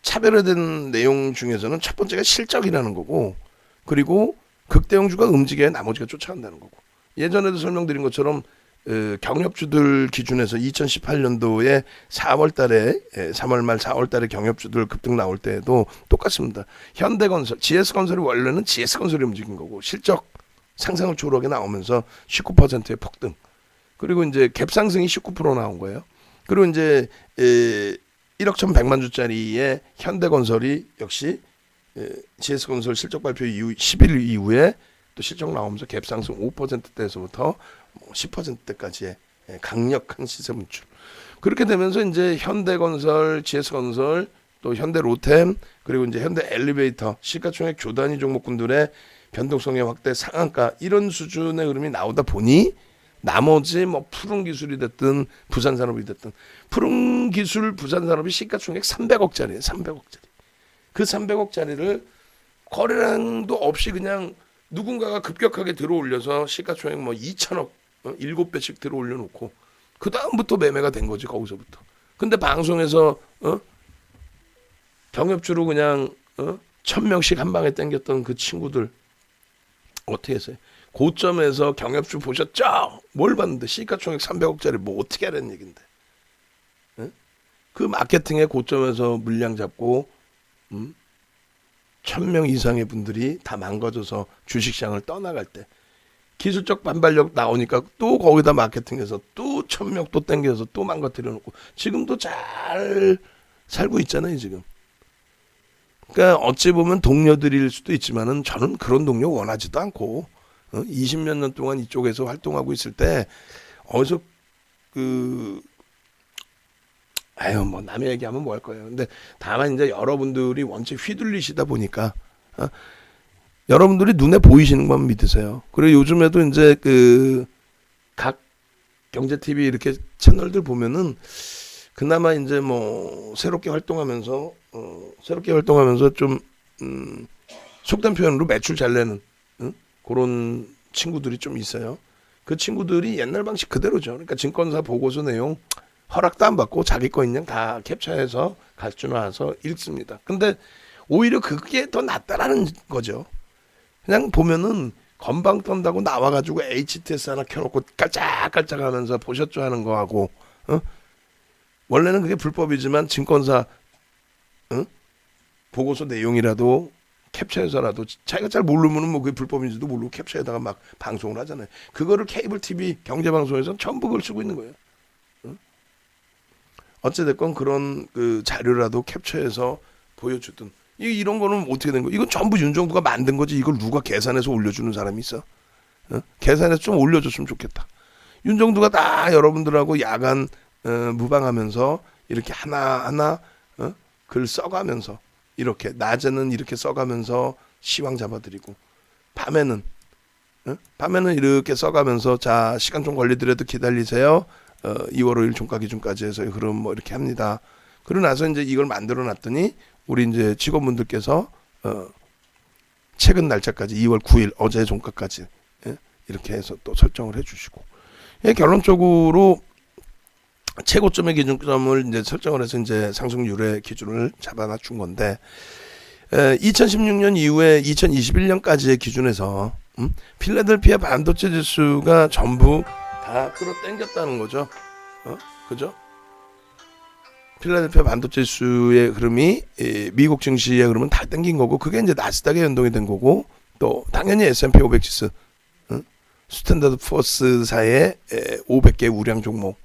차별화된 내용 중에서는 첫 번째가 실적이라는 거고 그리고 극대형주가 움직여야 나머지가 쫓아간다는 거고 예전에도 설명드린 것처럼 경협주들 기준에서 2018년도에 4월 달에 3월 말 4월 달에 경협주들 급등 나올 때에도 똑같습니다. 현대건설, GS건설이 원래는 GS건설이 움직인 거고 실적 상승을 초록에 나오면서 19%의 폭등. 그리고 이제 갭 상승이 19% 나온 거예요. 그리고 이제 1억 1,100만 주짜리의 현대건설이 역시 GS건설 실적 발표 이후 10일 이후에 또 실적 나오면서 갭 상승 5%대에서부터 10%대까지의 강력한 시세 분출. 그렇게 되면서 이제 현대건설, GS건설, 또 현대로템, 그리고 이제 현대엘리베이터, 시가총액 조단위 종목군들의 변동성의 확대, 상한가 이런 수준의 흐름이 나오다 보니 나머지 뭐 푸른기술이 됐든 부산산업이 됐든 푸른기술 부산산업이 시가총액 300억짜리예요. 300억짜리. 그 300억짜리를 거래량도 없이 그냥 누군가가 급격하게 들어올려서 시가총액 뭐 2천억 7배씩 들어올려 놓고 그 다음부터 매매가 된 거지 거기서부터. 근데 방송에서 경협주로 그냥 1,000명씩 한 방에 땡겼던 그 친구들 어떻게 했어요? 고점에서 경협주 보셨죠? 뭘 봤는데 시가총액 300억짜리 뭐 어떻게 하라는 얘긴데. 그 마케팅의 고점에서 물량 잡고 1,000명 이상의 분들이 다 망가져서 주식시장을 떠나갈 때 기술적 반발력 나오니까 또 거기다 마케팅해서 또 1,000명 또 땡겨서 또 망가뜨려 놓고 지금도 잘 살고 있잖아요 지금. 그러니까 어찌 보면 동료들일 수도 있지만은 저는 그런 동료 원하지도 않고 20몇 년 동안 이쪽에서 활동하고 있을 때 어디서 뭐 남의 얘기하면 뭐 할 거예요. 근데 다만 이제 여러분들이 원체 휘둘리시다 보니까 여러분들이 눈에 보이시는 것만 믿으세요. 그리고 요즘에도 이제 그 각 경제 TV 이렇게 채널들 보면은 그나마 이제 뭐 새롭게 활동하면서 좀 속된 표현으로 매출 잘 내는 그런 친구들이 좀 있어요. 그 친구들이 옛날 방식 그대로죠. 그러니까 증권사 보고서 내용 허락도 안 받고 자기 거 있는 다 캡처해서 가져와서 읽습니다. 근데 오히려 그게 더 낫다라는 거죠. 그냥 보면은 건방 떤다고 나와가지고 HTS 하나 켜놓고 깔짝깔짝하면서 보셨죠 하는 거하고 원래는 그게 불법이지만 증권사 보고서 내용이라도 캡처해서라도 자기가 잘 모르면은 뭐 그게 불법인지도 모르고 캡처해다가 막 방송을 하잖아요. 그거를 케이블 TV 경제방송에서는 전부 그걸 쓰고 있는 거예요. 어찌됐건 그런 그 자료라도 캡처해서 보여주든 이런 거는 어떻게 된 거야? 이건 전부 윤정부가 만든 거지. 이걸 누가 계산해서 올려주는 사람이 있어? 계산해서 좀 올려줬으면 좋겠다. 윤정부가 다 여러분들하고 야간 무방하면서 이렇게 하나하나 글 써가면서 이렇게 낮에는 이렇게 써가면서 시황 잡아드리고 밤에는 이렇게 써가면서 자 시간 좀 걸리더라도 기다리세요. 2월 5일 종가 기준까지 해서 그럼 뭐 이렇게 합니다. 그러고 나서 이제 이걸 만들어 놨더니 우리 이제 직원분들께서 최근 날짜까지 2월 9일 어제 종가까지 이렇게 해서 또 설정을 해주시고 결론적으로 최고점의 기준점을 이제 설정을 해서 이제 상승률의 기준을 잡아놔준 건데 2016년 이후에 2021년까지의 기준에서 필라델피아 반도체 지수가 전부 다 끌어당겼다는 거죠. 그죠? 필라델피아 반도체 지수의 흐름이 미국 증시의 흐름은 다 땡긴 거고 그게 이제 나스닥에 연동이 된 거고 또 당연히 S&P 500 지수 스탠다드 포어스사의 500개 우량 종목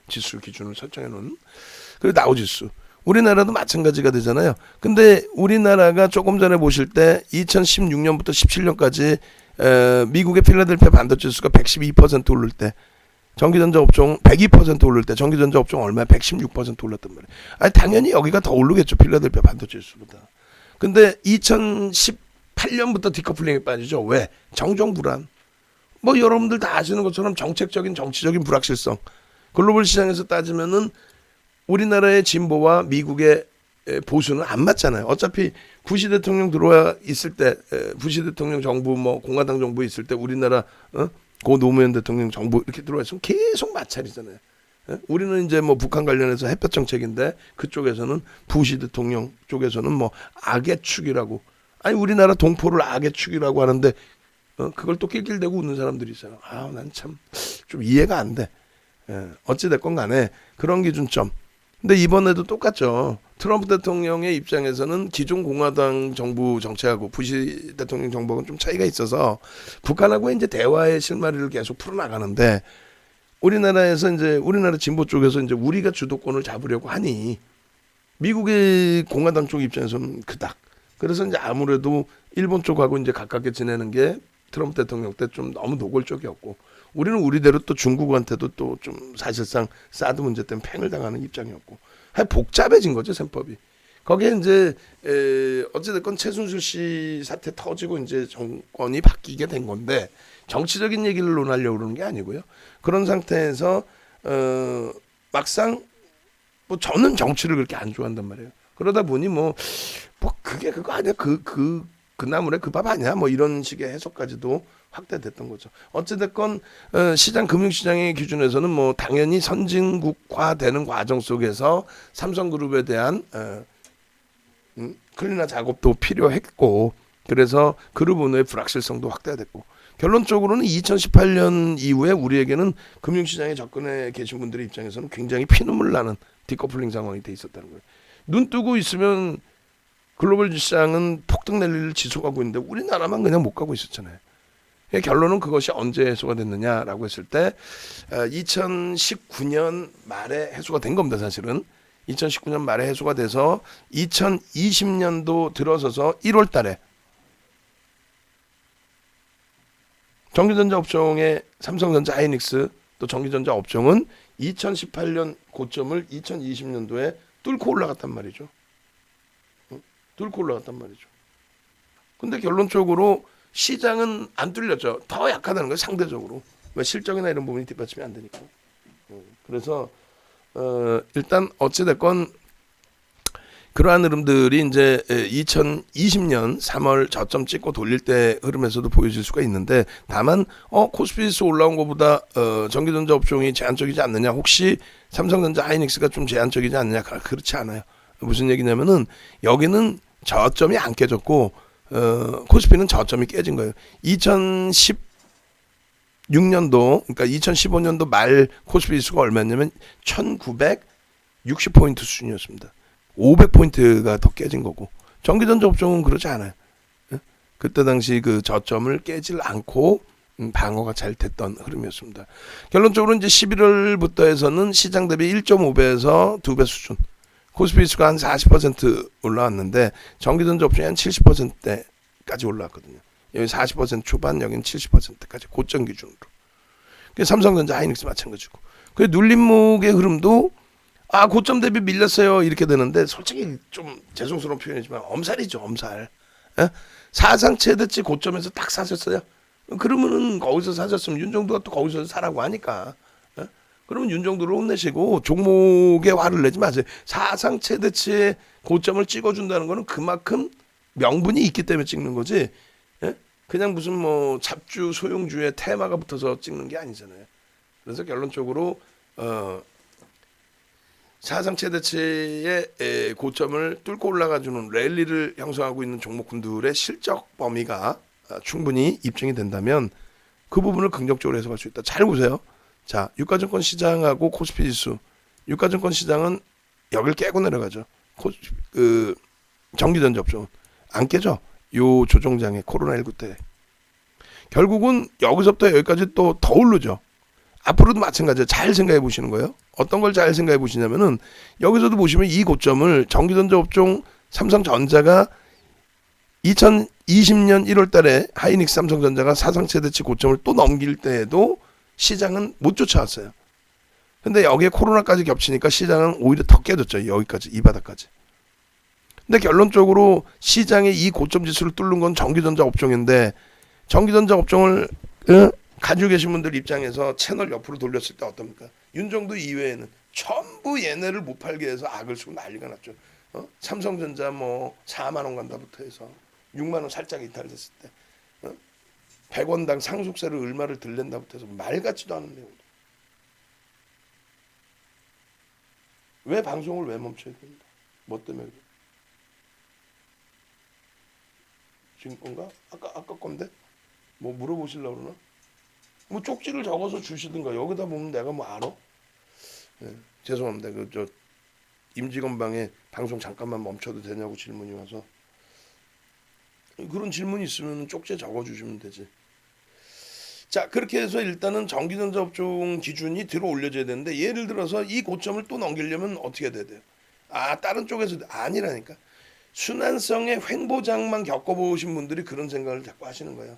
지수 기준을 설정해 놓은 그리고 다우 지수 우리나라도 마찬가지가 되잖아요. 근데 우리나라가 조금 전에 보실 때 2016년부터 17년까지 미국의 필라델피아 반도체 지수가 112% 오를 때 전기전자 업종 102% 오를 때 전기전자 업종 얼마야? 116% 올랐단 말이에요. 아니 당연히 여기가 더 오르겠죠. 필라델피아 반도체 지수보다. 근데 2018년부터 디커플링에 빠지죠. 왜? 정정 불안. 뭐 여러분들 다 아시는 것처럼 정책적인 정치적인 불확실성. 글로벌 시장에서 따지면은 우리나라의 진보와 미국의 보수는 안 맞잖아요. 어차피 부시 대통령 들어와 있을 때 부시 대통령 정부 뭐 공화당 정부 있을 때 우리나라 고 노무현 대통령 정부 이렇게 들어와 있으면 계속 마찰이잖아요. 우리는 이제 뭐 북한 관련해서 햇볕 정책인데 그쪽에서는 부시 대통령 쪽에서는 뭐 악의 축이라고 아니 우리나라 동포를 악의 축이라고 하는데 그걸 또 낄낄대고 웃는 사람들이 있어요. 아, 난 참 좀 이해가 안 돼. 어찌됐건 간에 그런 기준점. 근데 이번에도 똑같죠. 트럼프 대통령의 입장에서는 기존 공화당 정부 정책하고 부시 대통령 정부하고는 좀 차이가 있어서 북한하고 이제 대화의 실마리를 계속 풀어나가는데 우리나라에서 이제 우리나라 진보 쪽에서 이제 우리가 주도권을 잡으려고 하니 미국의 공화당 쪽 입장에서는 그닥. 그래서 이제 아무래도 일본 쪽하고 이제 가깝게 지내는 게 트럼프 대통령 때 좀 너무 노골적이었고 우리는 우리대로 또 중국한테도 또 좀 사실상 사드 문제 때문에 팽을 당하는 입장이었고 복잡해진 거죠 셈법이. 거기에 이제 어찌됐건 최순실 씨 사태 터지고 이제 정권이 바뀌게 된 건데 정치적인 얘기를 논하려고 그러는 게 아니고요. 그런 상태에서 막상 뭐 저는 정치를 그렇게 안 좋아한단 말이에요. 그러다 보니 뭐 그게 그거 아니야 그 나물에 그 밥 아니야 뭐 이런 식의 해석까지도 확대됐던 거죠. 어찌됐건 시장 금융시장의 기준에서는 뭐 당연히 선진국화되는 과정 속에서 삼성그룹에 대한 클리나 작업도 필요했고 그래서 그룹 운의 불확실성도 확대됐고 결론적으로는 2018년 이후에 우리에게는 금융시장에 접근해 계신 분들의 입장에서는 굉장히 피눈물 나는 디커플링 상황이 돼 있었다는 거예요. 눈 뜨고 있으면 글로벌 시장은 폭등 랠리를 지속하고 있는데 우리나라만 그냥 못 가고 있었잖아요. 결론은 그것이 언제 해소가 됐느냐라고 했을 때 2019년 말에 해소가 된 겁니다. 사실은 2019년 말에 해소가 돼서 2020년도 들어서서 1월 달에 전기전자 업종의 삼성전자, 하이닉스 또 전기전자 업종은 2018년 고점을 2020년도에 뚫고 올라갔단 말이죠. 뚫고 올라갔단 말이죠. 근데 결론적으로 시장은 안 뚫렸죠. 더 약하다는 거예요, 상대적으로. 뭐 실적이나 이런 부분이 뒷받침이 안 되니까. 그래서 일단 어찌 됐건 그러한 흐름들이 이제 2020년 3월 저점 찍고 돌릴 때 흐름에서도 보여질 수가 있는데, 다만 코스피지수 올라온 것보다 전기전자 업종이 제한적이지 않느냐, 혹시 삼성전자 하이닉스가 좀 제한적이지 않느냐, 그렇지 않아요. 무슨 얘기냐면은 여기는 저점이 안 깨졌고 코스피는 저점이 깨진 거예요. 2016년도, 그러니까 2015년도 말 코스피 지수가 얼마였냐면 1960포인트 수준이었습니다. 500포인트가 더 깨진 거고, 전기전자 업종은 그러지 않아요. 그때 당시 그 저점을 깨질 않고 방어가 잘 됐던 흐름이었습니다. 결론적으로 이제 11월부터 해서는 시장 대비 1.5배에서 2배 수준, 코스피 지수가 한 40% 올라왔는데 전기전자 업종이 한 70%대까지 올라왔거든요. 여기 40% 초반, 여기는 70%까지 고점 기준으로. 삼성전자, 하이닉스 마찬가지고. 그 눌림목의 흐름도 고점 대비 밀렸어요 이렇게 되는데, 솔직히 좀 죄송스러운 표현이지만 엄살이죠, 엄살. 사상 최대치 고점에서 딱 사셨어요. 그러면은 거기서 사셨으면 윤정도가 또 거기서 사라고 하니까. 그러면 윤정도를 혼내시고 종목에 화를 내지 마세요. 사상 최대치의 고점을 찍어준다는 거는 그만큼 명분이 있기 때문에 찍는 거지. 그냥 무슨 뭐 잡주 소용주의 테마가 붙어서 찍는 게 아니잖아요. 그래서 결론적으로 사상 최대치의 고점을 뚫고 올라가주는 랠리를 형성하고 있는 종목군들의 실적 범위가 충분히 입증이 된다면 그 부분을 긍정적으로 해석할 수 있다. 잘 보세요. 자, 유가증권 시장하고 코스피 지수. 유가증권 시장은 여길 깨고 내려가죠. 전기전자 업종은 안 깨져. 요 조종장애 코로나19 때. 결국은 여기서부터 여기까지 또 더 오르죠. 앞으로도 마찬가지예요. 잘 생각해 보시는 거예요. 어떤 걸 잘 생각해 보시냐면은, 여기서도 보시면 이 고점을 전기전자 업종 삼성전자가 2020년 1월 달에 하이닉스 삼성전자가 사상 최대치 고점을 또 넘길 때에도 시장은 못 쫓아왔어요. 근데 여기에 코로나까지 겹치니까 시장은 오히려 더 깨졌죠. 여기까지, 이 바닥까지. 근데 결론적으로 시장의 이 고점 지수를 뚫는 건 전기전자 업종인데, 전기전자 업종을 가지고 계신 분들 입장에서 채널 옆으로 돌렸을 때 어떻습니까? 윤정도 이외에는 전부 얘네를 못 팔게 해서 악을 쓰고 난리가 났죠. 삼성전자 뭐 4만 원 간다부터 해서 6만 원 살짝 이탈됐을 때 100원당 상속세를 얼마를 들랜다부터 해서 말 같지도 않은 내용. 왜 방송을 왜 멈춰야 됩니까? 뭐 때문에 그래? 지금 건가? 아까 건데? 뭐 물어보시려고 그러나? 뭐 쪽지를 적어서 주시든가. 여기다 보면 내가 뭐 알아? 죄송합니다. 저 임직원방에 방송 잠깐만 멈춰도 되냐고 질문이 와서, 그런 질문이 있으면 쪽지에 적어주시면 되지. 자, 그렇게 해서 일단은 전기전자 업종 기준이 들어 올려져야 되는데, 예를 들어서 이 고점을 또 넘기려면 어떻게 돼야 돼요? 다른 쪽에서 아니라니까. 순환성의 횡보장만 겪어보신 분들이 그런 생각을 자꾸 하시는 거예요.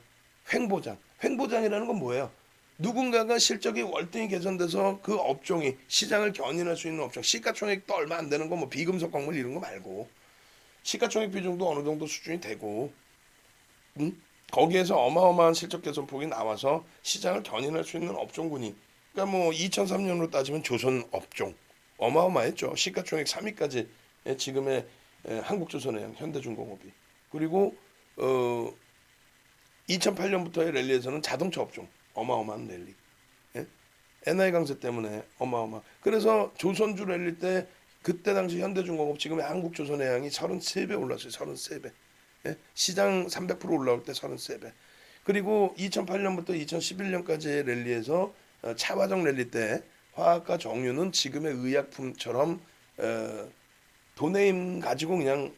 횡보장이라는 건 뭐예요? 누군가가 실적이 월등히 개선돼서 그 업종이 시장을 견인할 수 있는 업종, 시가총액도 얼마 안 되는 거, 뭐 비금속 광물 이런 거 말고 시가총액 비중도 어느 정도 수준이 되고, 거기에서 어마어마한 실적 개선폭이 나와서 시장을 견인할 수 있는 업종군이, 그러니까 뭐 2003년으로 따지면 조선 업종 어마어마했죠. 시가총액 3위까지 지금의 한국조선해양, 현대중공업이. 그리고 2008년부터의 랠리에서는 자동차 업종 어마어마한 랠리. NI 강세 때문에 어마어마. 그래서 조선주 랠리 때 그때 당시 현대중공업, 지금의 한국조선해양이 33배 올랐어요. 33배. 시장 300% 올라올 때 33배. 그리고 2008년부터 2011년까지의 랠리에서 차화정 랠리 때 화학과 정유는 지금의 의약품처럼 돈의 힘 가지고 그냥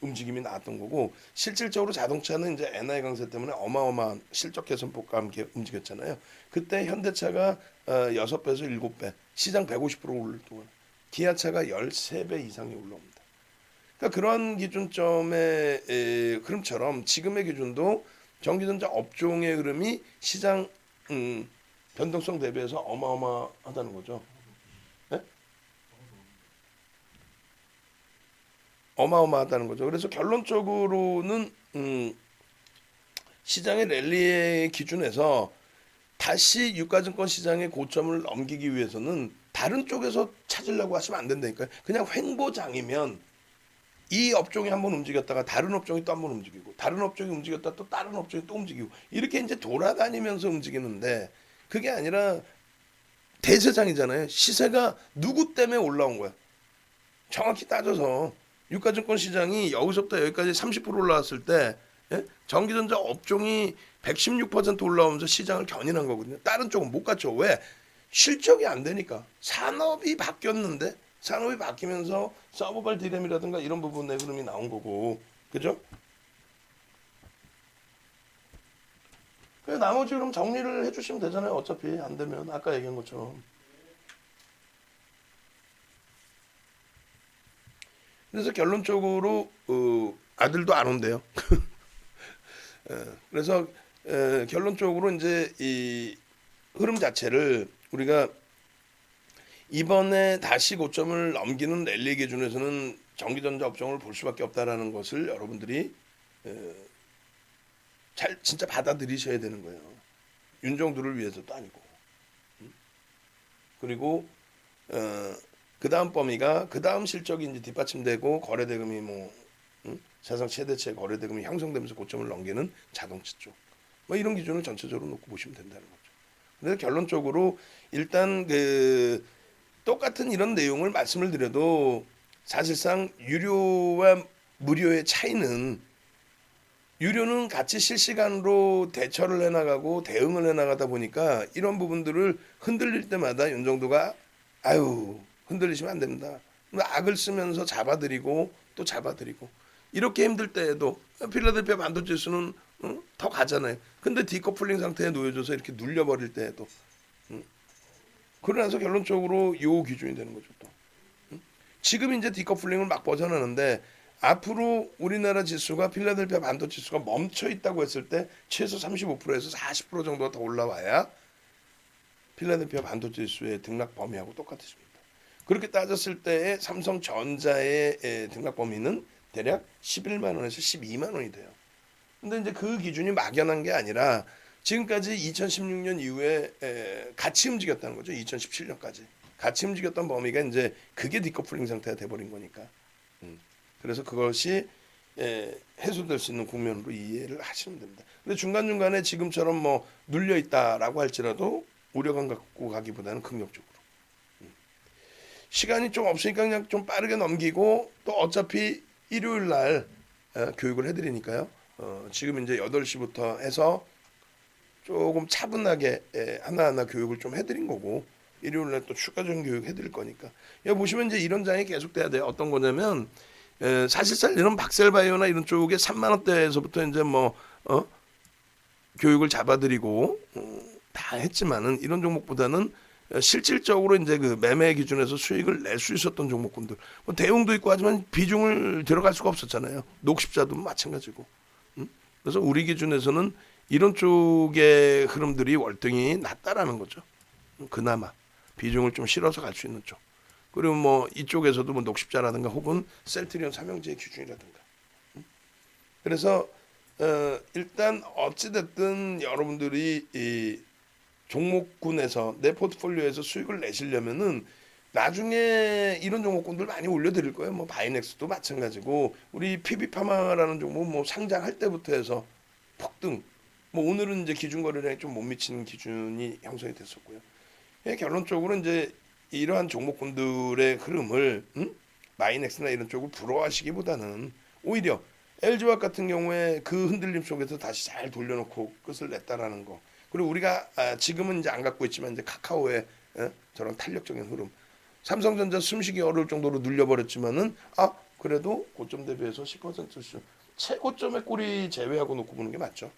움직임이 나왔던 거고, 실질적으로 자동차는 이제 NI 강세 때문에 어마어마한 실적 개선폭과 함께 움직였잖아요. 그때 현대차가 6배에서 7배, 시장 150% 오를 동안 기아차가 13배 이상이 올라옵니다. 그러니까 그런 기준점의 흐름처럼 지금의 기준도 전기전자 업종의 흐름이 시장 변동성 대비해서 어마어마하다는 거죠. 네? 어마어마하다는 거죠. 그래서 결론적으로는 시장의 랠리의 기준에서 다시 유가증권 시장의 고점을 넘기기 위해서는 다른 쪽에서 찾으려고 하시면 안 된다니까요. 그냥 횡보장이면 이 업종이 한번 움직였다가 다른 업종이 또 한번 움직이고 다른 업종이 움직였다 또 다른 업종이 또 움직이고 이렇게 이제 돌아다니면서 움직이는데 그게 아니라 대세장이잖아요. 시세가 누구 때문에 올라온 거야. 정확히 따져서 유가증권 시장이 여기서부터 여기까지 30% 올라왔을 때 전기전자 업종이 116% 올라오면서 시장을 견인한 거거든요. 다른 쪽은 못 갔죠. 왜? 실적이 안 되니까. 산업이 바뀌었는데 산업이 바뀌면서 서버발 디램이라든가 이런 부분의 흐름이 나온 거고, 그죠? 나머지 그럼 정리를 해주시면 되잖아요. 어차피 안 되면 아까 얘기한 것처럼. 그래서 결론적으로 아들도 안 온대요. 그래서 결론적으로 이제 이 흐름 자체를 우리가 이번에 다시 고점을 넘기는 랠리 기준에서는 전기전자 업종을 볼 수밖에 없다라는 것을 여러분들이 잘 진짜 받아들이셔야 되는 거예요. 윤정두를 위해서도 아니고. 그리고 그 다음 범위가 그 다음 실적이 이제 뒷받침되고 거래대금이 뭐 사상 최대치의 거래대금이 형성되면서 고점을 넘기는 자동차 쪽. 뭐 이런 기준을 전체적으로 놓고 보시면 된다는 거죠. 그래서 결론적으로 일단 그 똑같은 이런 내용을 말씀을 드려도 사실상 유료와 무료의 차이는 유료는 같이 실시간으로 대처를 해나가고 대응을 해나가다 보니까 이런 부분들을 흔들릴 때마다 윤정도가 아유 흔들리시면 안 됩니다. 악을 쓰면서 잡아드리고 또 잡아드리고 이렇게 힘들 때에도 필라델피아 반도체 지수는 더 가잖아요. 근데 디커플링 상태에 놓여져서 이렇게 눌려버릴 때에도 그러나서 결론적으로 요 기준이 되는 거죠. 또 지금 이제 디커플링을 막 벗어나는데 앞으로 우리나라 지수가 필라델피아 반도체 지수가 멈춰 있다고 했을 때 최소 35%에서 40% 정도가 더 올라와야 필라델피아 반도체 지수의 등락 범위하고 똑같습니다. 그렇게 따졌을 때의 삼성전자의 등락 범위는 대략 11만 원에서 12만 원이 돼요. 근데 이제 그 기준이 막연한 게 아니라 지금까지 2016년 이후에 같이 움직였다는 거죠. 2017년까지 같이 움직였던 범위가 이제 그게 디커플링 상태가 돼버린 거니까. 그래서 그것이 해소될 수 있는 국면으로 이해를 하시면 됩니다. 근데 중간중간에 지금처럼 뭐 눌려 있다라고 할지라도 우려감 갖고 가기보다는 긍정적으로. 시간이 좀 없으니까 그냥 좀 빠르게 넘기고 또 어차피 일요일 날 교육을 해드리니까요. 지금 이제 8시부터 해서 조금 차분하게 하나하나 교육을 좀 해드린 거고 일요일 날 또 추가적인 교육 해드릴 거니까 여기 보시면 이제 이런 장이 계속 돼야 돼요. 어떤 거냐면 사실상 이런 박셀바이오나 이런 쪽에 3만 원대에서부터 이제 뭐 교육을 잡아드리고 다 했지만은 이런 종목보다는 실질적으로 이제 그 매매 기준에서 수익을 낼 수 있었던 종목군들 뭐 대웅도 있고 하지만 비중을 들어갈 수가 없었잖아요. 녹십자도 마찬가지고. 그래서 우리 기준에서는 이런 쪽의 흐름들이 월등히 낮다라는 거죠. 그나마 비중을 좀 실어서 갈 수 있는 쪽. 그리고 뭐 이쪽에서도 뭐 녹십자라든가 혹은 셀트리온 삼형제의 기준이라든가. 그래서 일단 어찌됐든 여러분들이 이 종목군에서 내 포트폴리오에서 수익을 내시려면은 나중에 이런 종목군들 많이 올려드릴 거예요. 뭐 바이넥스도 마찬가지고 우리 PB파마라는 종목 뭐 상장할 때부터 해서 폭등. 뭐 오늘은 이제 기준 거래량이 좀 못 미치는 기준이 형성이 됐었고요. 결론적으로 이제 이러한 종목군들의 흐름을 마이넥스나 이런 쪽을 부러워하시기보다는 오히려 LG화학 같은 경우에 그 흔들림 속에서 다시 잘 돌려놓고 끝을 냈다라는 거. 그리고 우리가 지금은 이제 안 갖고 있지만 이제 카카오의 저런 탄력적인 흐름. 삼성전자 숨쉬기 어려울 정도로 눌려버렸지만은 그래도 고점 대비해서 10%씩 최고점의 꼴이 제외하고 놓고 보는 게 맞죠.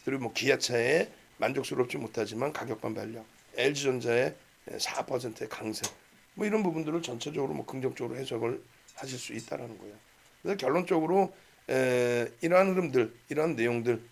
그리고 뭐 기아차에 만족스럽지 못하지만 가격 반발력, LG전자의 4%의 강세, 뭐 이런 부분들을 전체적으로 뭐 긍정적으로 해석을 하실 수 있다라는 거예요. 그래서 결론적으로 이러한 흐름들, 이러한 내용들,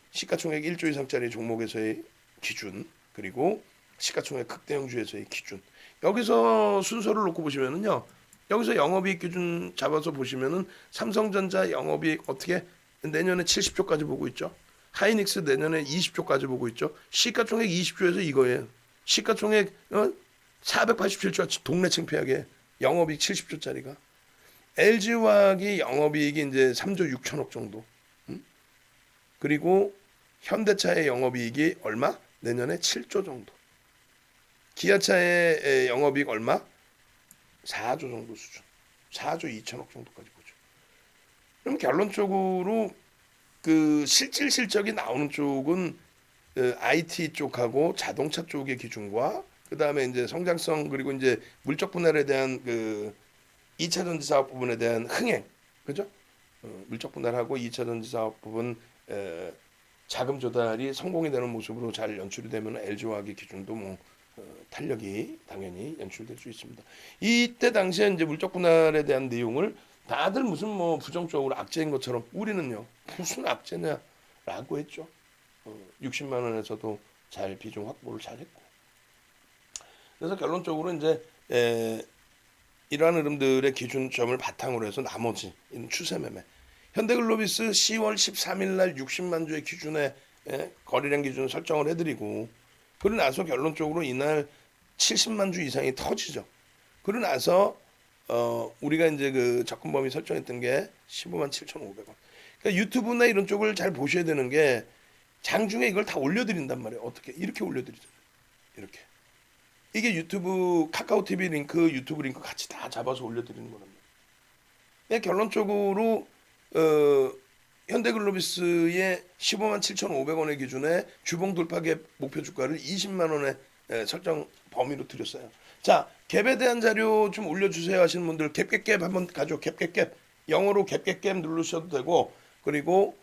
시가총액 1조 이상짜리 종목에서의 기준, 그리고 시가총액 극대형주에서의 기준. 여기서 순서를 놓고 보시면은요. 여기서 영업이익 기준 잡아서 보시면은 삼성전자 영업이익 어떻게 내년에 70조까지 보고 있죠. 하이닉스 내년에 20조까지 보고 있죠. 시가총액 20조에서 이거예요. 시가총액 487조 동네 창피하게 영업이익 70조짜리가. LG화학이 영업이익이 이제 3조 6천억 정도. 그리고 현대차의 영업이익이 얼마? 내년에 7조 정도. 기아차의 영업이익 얼마? 4조 정도 수준. 4조 2천억 정도까지 보죠. 그럼 결론적으로 그 실질적이 나오는 쪽은 IT 쪽하고 자동차 쪽의 기준과 그 다음에 이제 성장성 그리고 이제 물적 분할에 대한 그 2차 전지 사업 부분에 대한 흥행, 그죠? 물적 분할하고 2차 전지 사업 부분 자금 조달이 성공이 되는 모습으로 잘 연출이 되면 LG화학의 기준도 뭐 탄력이 당연히 연출될 수 있습니다. 이때 당시에 이제 물적 분할에 대한 내용을 다들 무슨 뭐 부정적으로 악재인 것처럼 우리는요 무슨 악재냐라고 했죠. 60만 원에서도 잘 비중 확보를 잘했고. 그래서 결론적으로 이제 이러한 흐름들의 기준점을 바탕으로 해서 나머지 추세 매매. 현대글로비스 10월 13일 날 60만 주의 기준에 거래량 기준 설정을 해드리고 그러고 나서 결론적으로 이날 70만 주 이상이 터지죠. 그러고 나서 우리가 이제 그 접근 범위 설정했던 게 15만 7,500원. 그러니까 유튜브나 이런 쪽을 잘 보셔야 되는 게 장중에 이걸 다 올려드린단 말이에요. 어떻게 이렇게 올려드리잖아요. 이렇게. 이게 유튜브 카카오 TV 링크, 유튜브 링크 같이 다 잡아서 올려드리는 거랍니다. 결론적으로 현대글로비스의 15만 7,500원의 기준에 주봉 돌파갭 목표 주가를 20만 원에 설정 범위로 드렸어요. 자, 갭에 대한 자료 좀 올려주세요 하시는 분들 갭 한번 가죠. 갭 영어로 갭 누르셔도 되고 그리고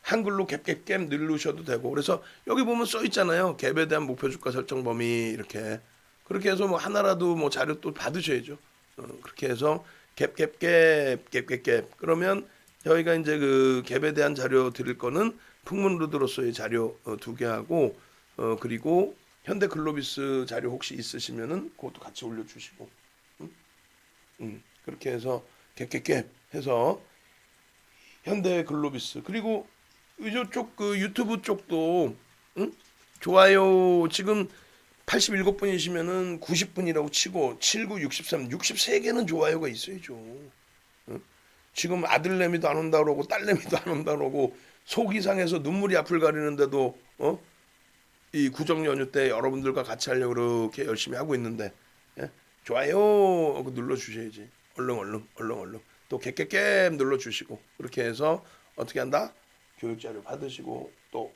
한글로 갭 누르셔도 되고 그래서 여기 보면 써 있잖아요. 갭에 대한 목표 주가 설정 범위 이렇게 그렇게 해서 뭐 하나라도 뭐 자료 또 받으셔야죠. 그렇게 해서 갭 그러면 저희가 이제 그 갭에 대한 자료 드릴 거는 풍문루드로서의 자료 2개 하고 그리고 현대글로비스 자료 혹시 있으시면은 그것도 같이 올려주시고 그렇게 해서 갭 해서 현대글로비스 그리고 이쪽 그 유튜브 쪽도 좋아요 지금 87분이시면은 90분이라고 치고 79, 63, 63개는 좋아요가 있어야죠. 지금 아들내미도 안 온다 그러고 딸내미도 안 온다 그러고 속이 상해서 눈물이 앞을 가리는데도 이 구정 연휴 때 여러분들과 같이 하려고 그렇게 열심히 하고 있는데 좋아요 하고 눌러주셔야지. 얼른 또 객객객 눌러주시고 그렇게 해서 어떻게 한다? 교육자료 받으시고 또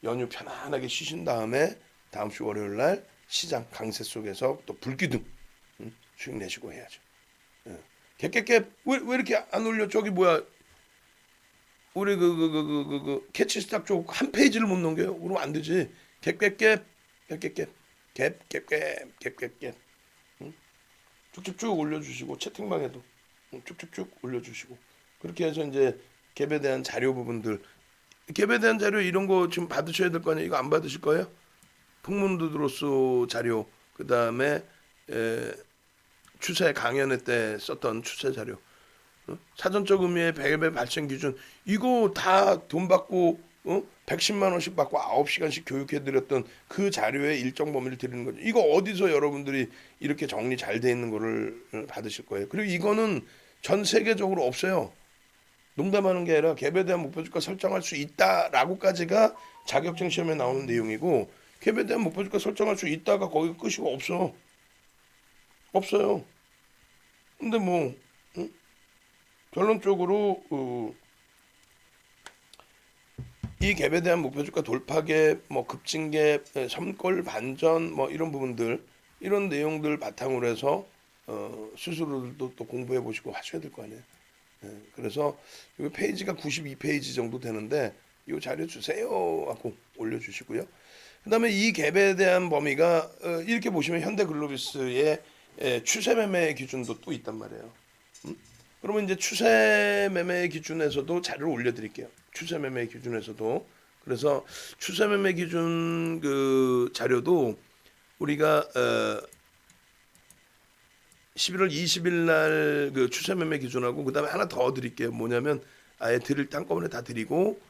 연휴 편안하게 쉬신 다음에 다음 주 월요일 날 시장 강세 속에서 또 불기둥 수익 내시고 해야죠. 객객객 왜 이렇게 안 올려? 저기 뭐야? 우리 그 캐치스탁 쪽 한 페이지를 못 넘겨요. 그러면 안 되지. 객객객 쭉쭉쭉 올려주시고 채팅방에도 쭉쭉쭉 올려주시고 그렇게 해서 이제 갭에 대한 자료 부분들 갭에 대한 자료 이런 거 지금 받으셔야 될 거 아니에요. 이거 안 받으실 거예요? 풍문루드로서 자료 그 다음에 추세 강연회 때 썼던 추세 자료 사전적 의미의 배배 발생 기준 이거 다 돈 받고 110만 원씩 받고 9시간씩 교육해드렸던 그 자료의 일정 범위를 드리는 거죠. 이거 어디서 여러분들이 이렇게 정리 잘 돼 있는 거를 받으실 거예요. 그리고 이거는 전 세계적으로 없어요. 농담하는 게 아니라 갭에 대한 목표주가 설정할 수 있다라고까지가 자격증 시험에 나오는 내용이고 갭에 대한 목표주가 설정할 수 있다가 거기 끝이고 없어요. 근데 뭐 결론적으로 이 갭에 대한 목표주가 돌파갭, 뭐 급진갭, 섬골 반전 뭐 이런 부분들 이런 내용들 바탕으로 해서 스스로도 또 공부해 보시고 하셔야 될 거 아니에요. 그래서 이 페이지가 92페이지 정도 되는데 이 자료 주세요 하고 올려주시고요. 그다음에 이 갭에 대한 범위가 이렇게 보시면 현대글로비스의 추세 매매 기준도 또 있단 말이에요. 그러면 이제 추세 매매 기준에서도 자료를 올려드릴게요. 추세 매매 기준에서도 그래서 추세 매매 기준 그 자료도 우리가 11월 20일 날 그 추세 매매 기준하고 그다음에 하나 더 드릴게요. 뭐냐면 아예 드릴 때 한꺼번에 다 드리고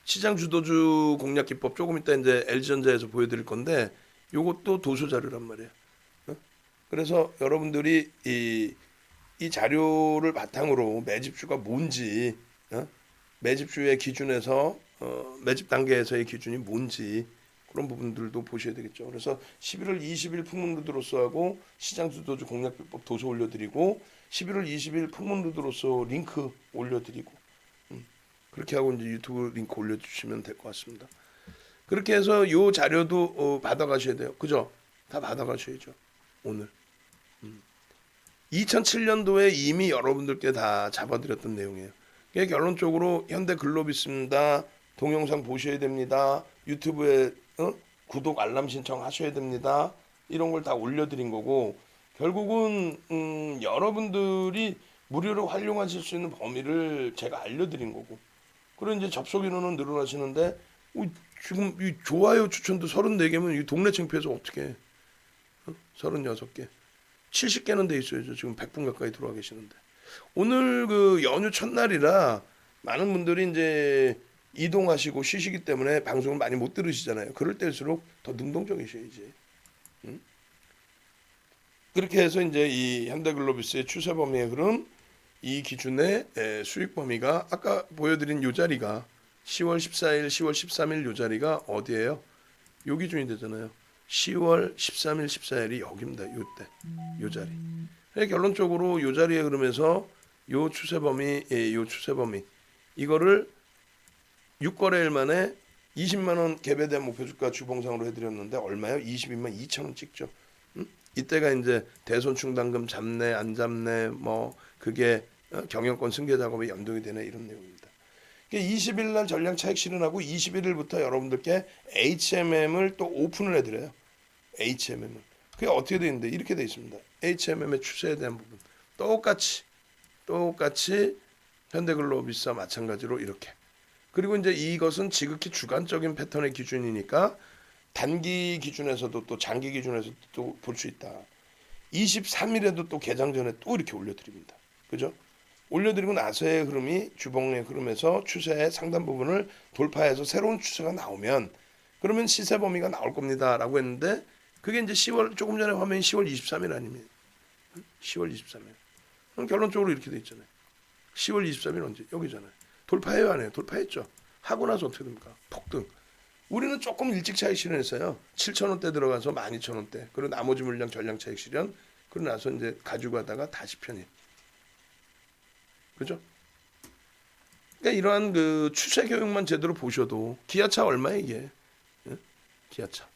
시장 주도주 공략 기법 조금 이따 이제 LG전자에서 보여드릴 건데 요것도 도서 자료란 말이에요. 그래서 여러분들이 이 자료를 바탕으로 매집주가 뭔지, 매집주의 기준에서 매집 단계에서의 기준이 뭔지 그런 부분들도 보셔야 되겠죠. 그래서 11월 20일 풍문루드로서하고 시장 주도주 공략 비법 도서 올려드리고 11월 20일 풍문루드로서 링크 올려드리고 그렇게 하고 이제 유튜브 링크 올려주시면 될 것 같습니다. 그렇게 해서 요 자료도 받아가셔야 돼요. 그죠? 다 받아가셔야죠. 오늘. 2007년도에 이미 여러분들께 다 잡아드렸던 내용이에요. 결론적으로 현대글로비스입니다. 동영상 보셔야 됩니다. 유튜브에 구독 알람 신청하셔야 됩니다. 이런 걸 다 올려드린 거고 결국은 여러분들이 무료로 활용하실 수 있는 범위를 제가 알려드린 거고 그리고 이제 접속 인원은 늘어나시는데 지금 이 좋아요 추천도 34개면 이 동네 창피해서 어떻게 해? 36개 70개는 돼 있어야죠. 지금 100분 가까이 들어와 계시는데 오늘 그 연휴 첫날이라 많은 분들이 이제 이동하시고 쉬시기 때문에 방송을 많이 못 들으시잖아요. 그럴 때일수록 더 능동적이셔야지. 그렇게 해서 이제 이 현대글로비스의 추세 범위의 흐름 이 기준의 수익 범위가 아까 보여드린 요 자리가 10월 14일, 10월 13일 요 자리가 어디예요? 요 기준이 되잖아요. 10월 13일, 14일이 여기입니다. 요때, 요 자리. 결론적으로 요 자리에 흐름에서 요 추세 범위, 요 추세 범위 이거를 6거래일 만에 20만 원 개배된 목표주가 주봉상으로 해드렸는데 얼마요? 22만 2천 원 찍죠. 이때가 이제 대손 충당금 잡네 안 잡네 뭐 그게 경영권 승계 작업에 연동이 되네 이런 내용입니다. 20일 날 전량 차익 실현하고 21일부터 여러분들께 HMM을 또 오픈을 해드려요. HMM을. 그게 어떻게 되어 있는데 이렇게 되어 있습니다. HMM의 추세에 대한 부분 똑같이 현대글로비스와 마찬가지로 이렇게. 그리고 이제 이것은 지극히 주관적인 패턴의 기준이니까 단기 기준에서도 또 장기 기준에서도 또 볼 수 있다. 23일에도 또 개장 전에 또 이렇게 올려드립니다. 그죠? 올려드리고 나서의 흐름이 주봉의 흐름에서 추세의 상단 부분을 돌파해서 새로운 추세가 나오면 그러면 시세 범위가 나올 겁니다라고 했는데 그게 이제 10월 조금 전에 화면이 10월 23일 아닙니까? 10월 23일. 그럼 결론적으로 이렇게 돼 있잖아요. 10월 23일 언제? 여기잖아요. 돌파해요 안 해요? 돌파했죠. 하고 나서 어떻게 됩니까? 폭등. 우리는 조금 일찍 차익 실현했어요. 7,000원대 들어가서 12,000원대. 그리고 나머지 물량 전량 차익 실현. 그러고 나서 이제 가지고 가다가 다시 편입. 그죠? 그러니까 이러한 그 추세 교육만 제대로 보셔도 기아차 얼마에 이게? 기아차.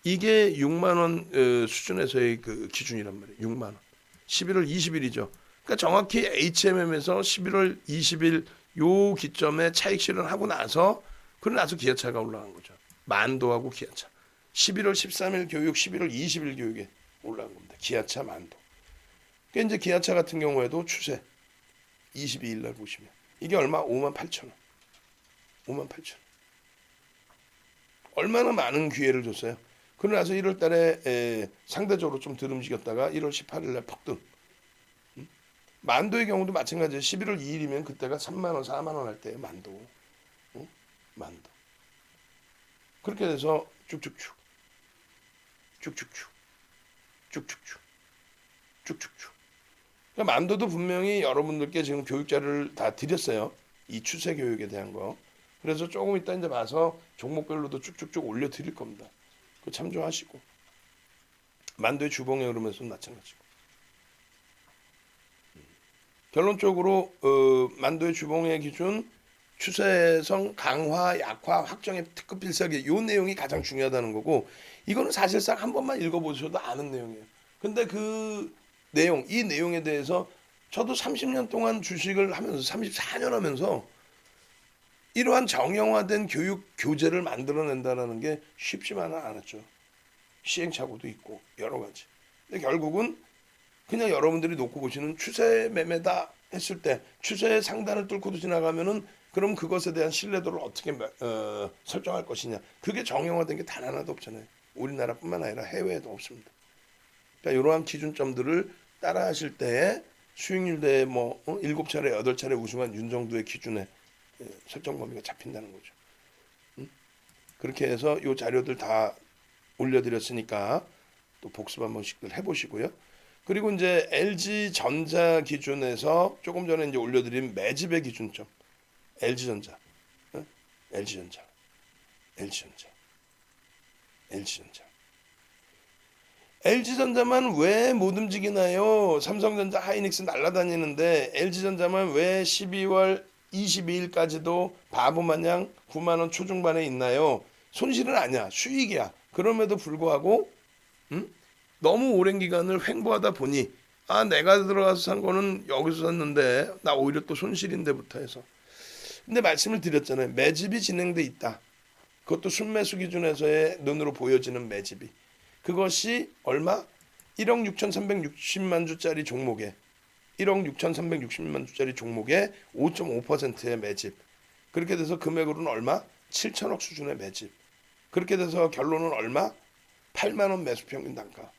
이게 6만 원 수준에서의 그 기준이란 말이에요. 6만 원. 11월 20일이죠. 그러니까 정확히 HMM에서 11월 20일 요 기점에 차익 실현하고 나서 그러고 나서 기아차가 올라간 거죠. 만도하고 기아차. 11월 13일 교육, 11월 20일 교육에 올라간 겁니다. 기아차, 만도. 그러니까 이제 기아차 같은 경우에도 추세 22일 날 보시면 이게 얼마? 58,000원. 58,000원. 얼마나 많은 기회를 줬어요. 그러고 나서 1월 달에 상대적으로 좀 덜 움직였다가 1월 18일 날 폭등. 만도의 경우도 마찬가지예요. 11월 2일이면 그때가 3만 원, 4만 원 할 때예요. 만도. 만도. 그렇게 돼서 쭉쭉쭉. 그러니까 만도도 분명히 여러분들께 지금 교육 자료를 다 드렸어요. 이 추세 교육에 대한 거. 그래서 조금 이따 이제 봐서 종목별로도 쭉쭉쭉 올려 드릴 겁니다. 그 참조하시고. 만도의 주봉에 흐르면서 마찬가지고. 결론적으로 만도의 주봉의 기준 추세성 강화, 약화, 확정의 특급 필살기 요 내용이 가장 중요하다는 거고 이거는 사실상 한 번만 읽어보셔도 아는 내용이에요. 근데 그 내용, 이 내용에 대해서 저도 30년 동안 주식을 하면서 34년 하면서 이러한 정형화된 교육 교재를 만들어낸다는 게 쉽지만은 않았죠. 시행착오도 있고 여러 가지. 근데 결국은 그냥 여러분들이 놓고 보시는 추세 매매다 했을 때 추세의 상단을 뚫고도 지나가면은 그럼 그것에 대한 신뢰도를 어떻게 설정할 것이냐. 그게 정형화된 게 단 하나도 없잖아요. 우리나라뿐만 아니라 해외에도 없습니다. 그러니까 이러한 기준점들을 따라하실 때에 수익률 대에 뭐 7차례, 8차례 우승한 윤정도의 기준에 설정 범위가 잡힌다는 거죠. 그렇게 해서 이 자료들 다 올려드렸으니까 또 복습 한 번씩들 해보시고요. 그리고 이제 LG 전자 기준에서 조금 전에 이제 올려드린 매집의 기준점, LG 전자, LG 전자, LG 전자, LG 전자. LG전자만 왜 못 움직이나요? 삼성전자, 하이닉스 날아다니는데 LG전자만 왜 12월 22일까지도 바보 마냥 9만 원 초중반에 있나요? 손실은 아니야, 수익이야. 그럼에도 불구하고 너무 오랜 기간을 횡보하다 보니 내가 들어가서 산 거는 여기서 샀는데 나 오히려 또 손실인데부터 해서. 근데 말씀을 드렸잖아요. 매집이 진행돼 있다. 그것도 순매수 기준에서의 눈으로 보여지는 매집이. 그것이 얼마? 1억 6,360만 주짜리 종목에 1억 6,360만 주짜리 종목에 5.5%의 매집. 그렇게 돼서 금액으로는 얼마? 7천억 수준의 매집. 그렇게 돼서 결론은 얼마? 8만 원 매수 평균 단가.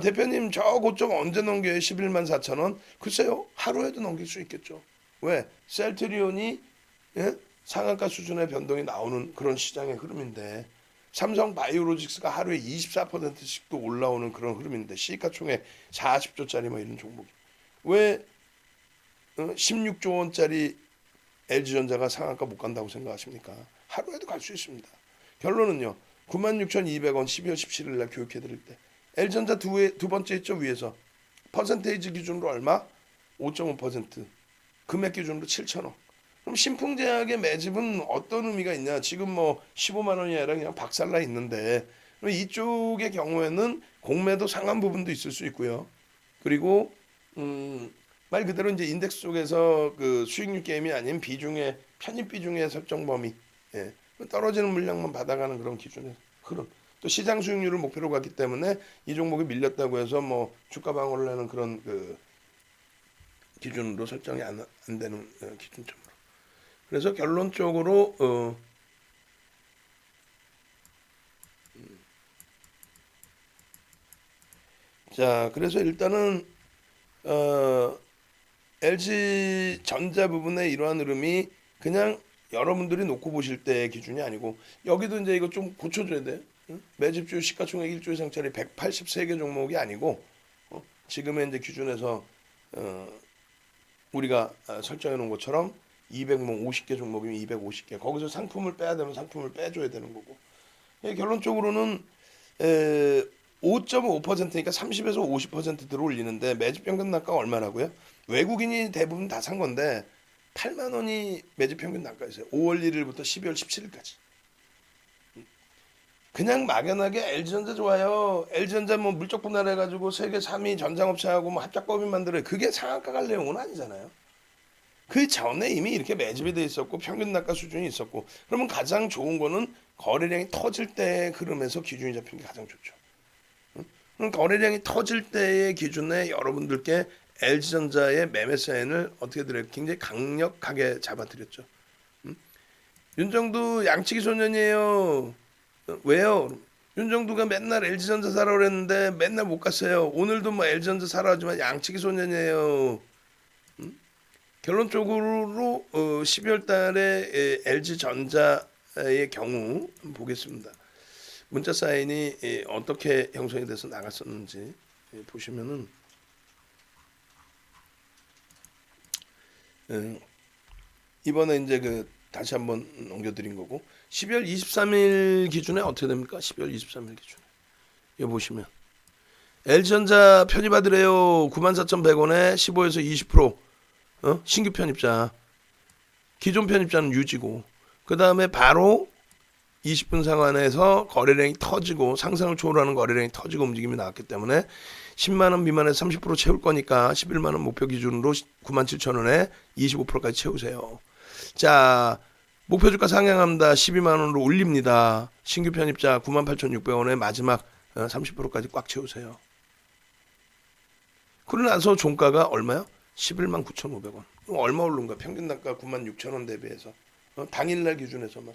대표님 저 고점 언제 넘겨요? 11만 4천 원? 글쎄요. 하루에도 넘길 수 있겠죠. 왜? 셀트리온이 상한가 수준의 변동이 나오는 그런 시장의 흐름인데 삼성 바이오로직스가 하루에 24%씩도 올라오는 그런 흐름인데 시가총액 40조짜리 뭐 이런 종목이 왜 16조 원짜리 LG전자가 상한가 못 간다고 생각하십니까? 하루에도 갈 수 있습니다. 결론은요. 96,200원 12월 17일 날 교육해 드릴 때 LG전자 두 번째 있죠 위에서 퍼센테이지 기준으로 얼마? 5.5% 금액 기준으로 7천억. 그럼 신풍제약의 매집은 어떤 의미가 있냐? 지금 뭐 15만 원이 아니라 그냥 박살나 있는데 이쪽의 경우에는 공매도 상한 부분도 있을 수 있고요. 그리고 말 그대로 이제 인덱스 속에서 그 수익률 게임이 아닌 비중의 편입 비중의 설정 범위, 떨어지는 물량만 받아가는 그런 기준의 흐름. 또 시장 수익률을 목표로 갔기 때문에 이 종목이 밀렸다고 해서 뭐 주가 방어를 하는 그런 그 기준으로 설정이 안 되는 기준점으로. 그래서 결론적으로 자 그래서 일단은 LG 전자 부분의 이러한 흐름이 그냥 여러분들이 놓고 보실 때의 기준이 아니고 여기도 이제 이거 좀 고쳐줘야 돼. 매집주 시가총액 1조 이상짜리 183개 종목이 아니고 지금의 이제 기준에서 우리가 설정해 놓은 것처럼 250개 종목이면 250개. 거기서 상품을 빼야 되면 상품을 빼줘야 되는 거고. 결론적으로는 5.5%니까 30에서 50% 들어올리는데 매집 평균 단가가 얼마라고요? 외국인이 대부분 다 산 건데 8만 원이 매집 평균 단가였어요. 5월 1일부터 12월 17일까지. 그냥 막연하게 LG전자 좋아요. LG전자 뭐 물적 분할해가지고 세계 3위 전장업체하고 뭐 합작법인 만들어요. 그게 상한가 갈 내용은 아니잖아요. 그 전에 이미 이렇게 매집이 돼 있었고 평균 단가 수준이 있었고 그러면 가장 좋은 거는 거래량이 터질 때의 흐름에서 기준이 잡히는 게 가장 좋죠. 그럼 거래량이 터질 때의 기준에 여러분들께 LG전자의 매매 사인을 어떻게 드려요? 굉장히 강력하게 잡아드렸죠. 윤정도 양치기 소년이에요. 왜요? 윤정도가 맨날 LG전자 사라 그랬는데 맨날 못 갔어요. 오늘도 뭐 LG전자 사라 하지만 양치기 소년이에요. 결론적으로 12월 달에 LG전자의 경우 보겠습니다. 문자 사인이 어떻게 형성이 돼서 나갔었는지 보시면은 이번에 이제 그 다시 한번 넘겨드린 거고 12월 23일 기준에 어떻게 됩니까? 12월 23일 기준에 이거 보시면 LG전자 편입하더래요. 94,100원에 15에서 20% 신규 편입자, 기존 편입자는 유지고 그 다음에 바로 20분 상환에서 거래량이 터지고 상상을 초월하는 거래량이 터지고 움직임이 나왔기 때문에 10만 원 미만에서 30% 채울 거니까 11만 원 목표 기준으로 97,000원에 25%까지 채우세요. 자, 목표 주가 상향합니다. 12만 원으로 올립니다. 신규 편입자 98,600원에 마지막 30%까지 꽉 채우세요. 그러고 나서 종가가 얼마요? 11만 9,500원. 얼마 오른 거야? 평균 단가 96,000원 대비해서 당일날 기준에서만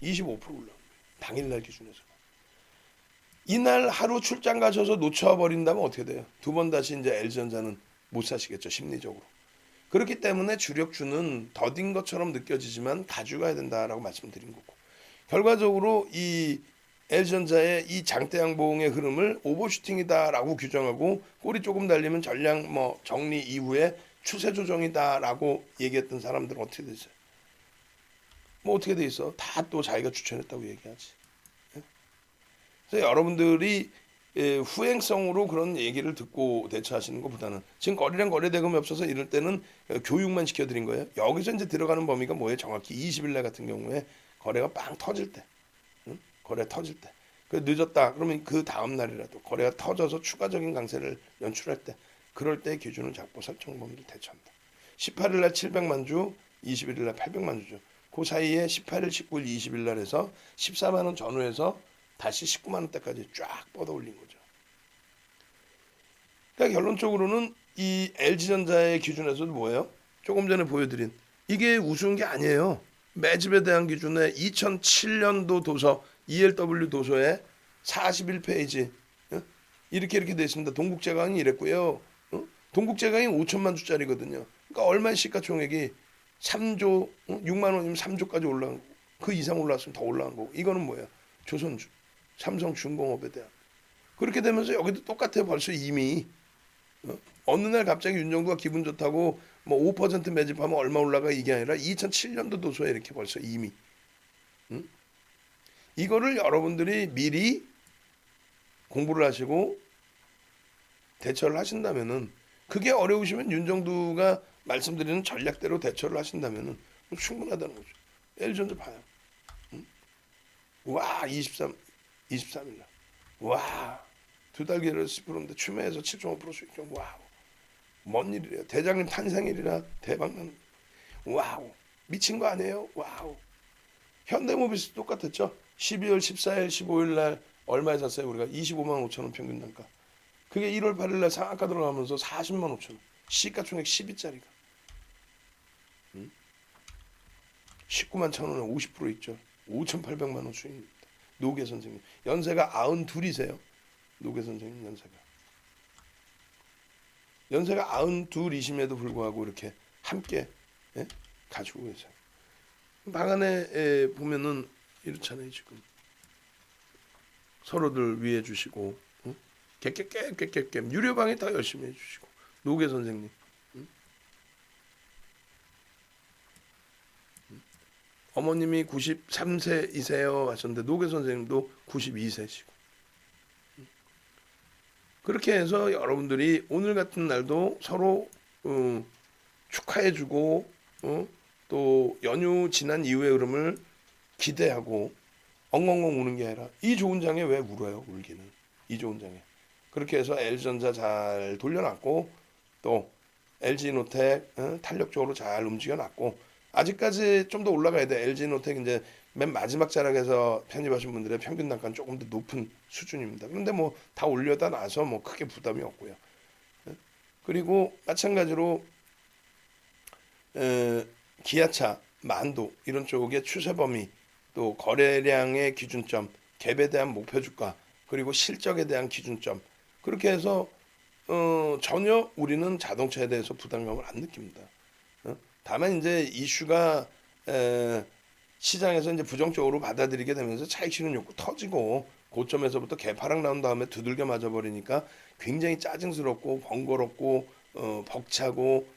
25% 올라온 거예요. 당일날 기준에서. 이날 하루 출장 가셔서 놓쳐버린다면 어떻게 돼요? 두 번 다시 이제 LG전자는 못 사시겠죠, 심리적으로. 그렇기 때문에 주력주는 더딘 것처럼 느껴지지만 가져가야 된다라고 말씀드린 거고, 결과적으로 이 LG전자의 이 장대 양봉의 흐름을 오버슈팅이다라고 규정하고 꼬리 조금 달리면 전량 뭐 정리 이후에 추세 조정이다라고 얘기했던 사람들은 어떻게 되죠? 뭐 어떻게 돼 있어? 다 또 자기가 추천했다고 얘기하지. 그래서 여러분들이 후행성으로 그런 얘기를 듣고 대처하시는 것보다는, 지금 거래량 거래 대금이 없어서 이럴 때는 교육만 시켜드린 거예요. 여기서 이제 들어가는 범위가 뭐예요? 정확히 20일 날 같은 경우에 거래가 빵 터질 때, 응? 거래 터질 때. 그 늦었다 그러면 그 다음 날이라도 거래가 터져서 추가적인 강세를 연출할 때, 그럴 때 기준을 잡고 설정 범위를 대처한다. 18일 날 700만 주, 21일 날 800만 주죠. 그 사이에 18일, 19일, 20일 날에서 14만 원 전후에서 다시 19만 원대까지 쫙 뻗어 올린 거죠. 그러니까 결론적으로는 이 LG전자의 기준에서도 뭐예요? 조금 전에 보여드린 이게 우스운 게 아니에요. 매집에 대한 기준에 2007년도 도서 ELW 도서에 41페이지 이렇게 돼 있습니다. 동국제강이 이랬고요. 동국제강이 5천만 주짜리거든요. 그러니까 얼마의 시가총액이 3조 6만 원이면 3조까지 올라간 거고, 그 이상 올라왔으면 더 올라간 거고, 이거는 뭐예요? 조선주, 삼성중공업에 대한. 그렇게 되면서 여기도 똑같아요. 벌써 이미 어느 날 갑자기 윤정부가 기분 좋다고 뭐 5% 매집하면 얼마 올라가, 이게 아니라 2007년도 도서에 이렇게 벌써 이미 이거를 여러분들이 미리 공부를 하시고 대처를 하신다면은, 그게 어려우시면 윤정두가 말씀드리는 전략대로 대처를 하신다면은 충분하다는 거죠. LG전자 봐요. 와, 23일 날. 와, 두 달 기다려서 10%인데 추매해서 7.5% 수익점. 와우. 뭔 일이래요. 대장님 탄생일이라 대박난. 와우. 미친 거 아니에요? 와우. 현대모비스 똑같았죠. 12월 14일, 15일 날 얼마에 샀어요? 우리가 25만 5천 원 평균 단가. 그게 1월 8일 날 상한가 들어가면서 40만 5천 원. 시가총액 10위짜리가. 19만 천 원에 50% 있죠. 5,800만 원 수익입니다. 노계 선생님. 연세가 92이세요. 노계 선생님 연세가 92이심에도 불구하고 이렇게 함께 가지고 계세요. 방안에 보면은 이렇잖아요. 지금 서로들 위해 주시고, 깨깨깨깨깨깨 유료방에 다 열심히 해주시고, 노계 선생님, 어머님이 93세이세요 하셨는데 노계 선생님도 92세시고, 그렇게 해서 여러분들이 오늘 같은 날도 서로 축하해주고, 또 연휴 지난 이후의 흐름을 기대하고, 엉엉엉 우는 게 아니라 이 좋은 장에 왜 울어요? 울기는 이 좋은 장에. 그렇게 해서 LG전자 잘 돌려놨고, 또 LG노텍 탄력적으로 잘 움직여놨고, 아직까지 좀 더 올라가야 돼. LG노텍 이제 맨 마지막 자락에서 편입하신 분들의 평균 단가는 조금 더 높은 수준입니다. 그런데 뭐 다 올려다 나서 뭐 크게 부담이 없고요. 그리고 마찬가지로 기아차, 만도 이런 쪽의 추세 범위, 또 거래량의 기준점, 갭에 대한 목표 주가, 그리고 실적에 대한 기준점, 그렇게 해서 전혀 우리는 자동차에 대해서 부담감을 안 느낍니다. 다만 이제 이슈가 시장에서 이제 부정적으로 받아들이게 되면서 차익 실현 욕구 터지고, 고점에서부터 개파락 나온 다음에 두들겨 맞아 버리니까 굉장히 짜증스럽고 번거롭고 벅차고,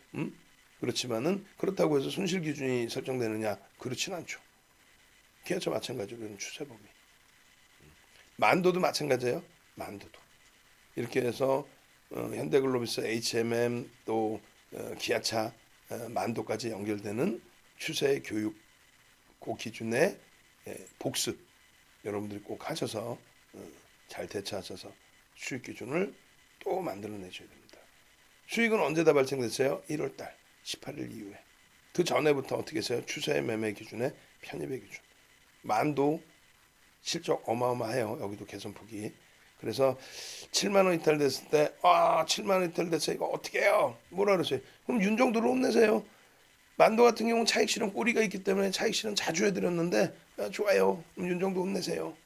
그렇지만은 그렇다고 해서 손실 기준이 설정되느냐? 그렇진 않죠. 기아차 마찬가지로 이런 추세 범위. 만도도 마찬가지예요. 만도도 이렇게 해서 현대글로비스, HMM, 또 기아차, 만도까지 연결되는 추세 교육, 그 기준의 복습 여러분들이 꼭 하셔서 잘 대처하셔서 수익 기준을 또 만들어내셔야 됩니다. 수익은 언제 다 발생됐어요? 1월달 18일 이후에. 그 전에부터 어떻게 했어요? 추세 매매 기준의 편입의 기준. 만도 실적 어마어마해요. 여기도 개선폭이. 그래서 7만 원 이탈됐을 때, 7만 원 이탈됐어요. 이거 어떻게 해요? 뭐라 그러세요? 그럼 윤정도로 혼내세요. 만도 같은 경우는 차익 실현 꼬리가 있기 때문에 차익 실현 자주 해드렸는데, 좋아요. 그럼 윤정도 혼내세요.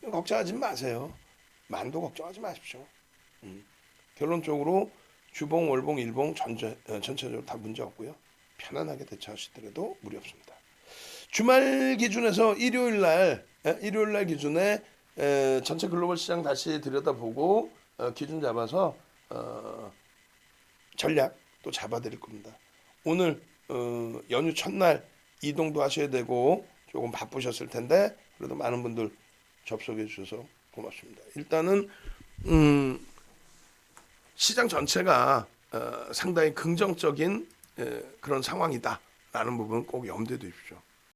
걱정하지 마세요. 만도 걱정하지 마십시오. 결론적으로 주봉, 월봉, 일봉 전체적으로 다 문제 없고요. 편안하게 대처하시더라도 무리 없습니다. 주말 기준에서 일요일 날 기준에 전체 글로벌 시장 다시 들여다보고 기준 잡아서 전략 또 잡아드릴 겁니다. 오늘 연휴 첫날 이동도 하셔야 되고 조금 바쁘셨을 텐데 그래도 많은 분들 접속해 주셔서 고맙습니다. 일단은 시장 전체가 상당히 긍정적인 그런 상황이다라는 부분 꼭 염두에 두십시오.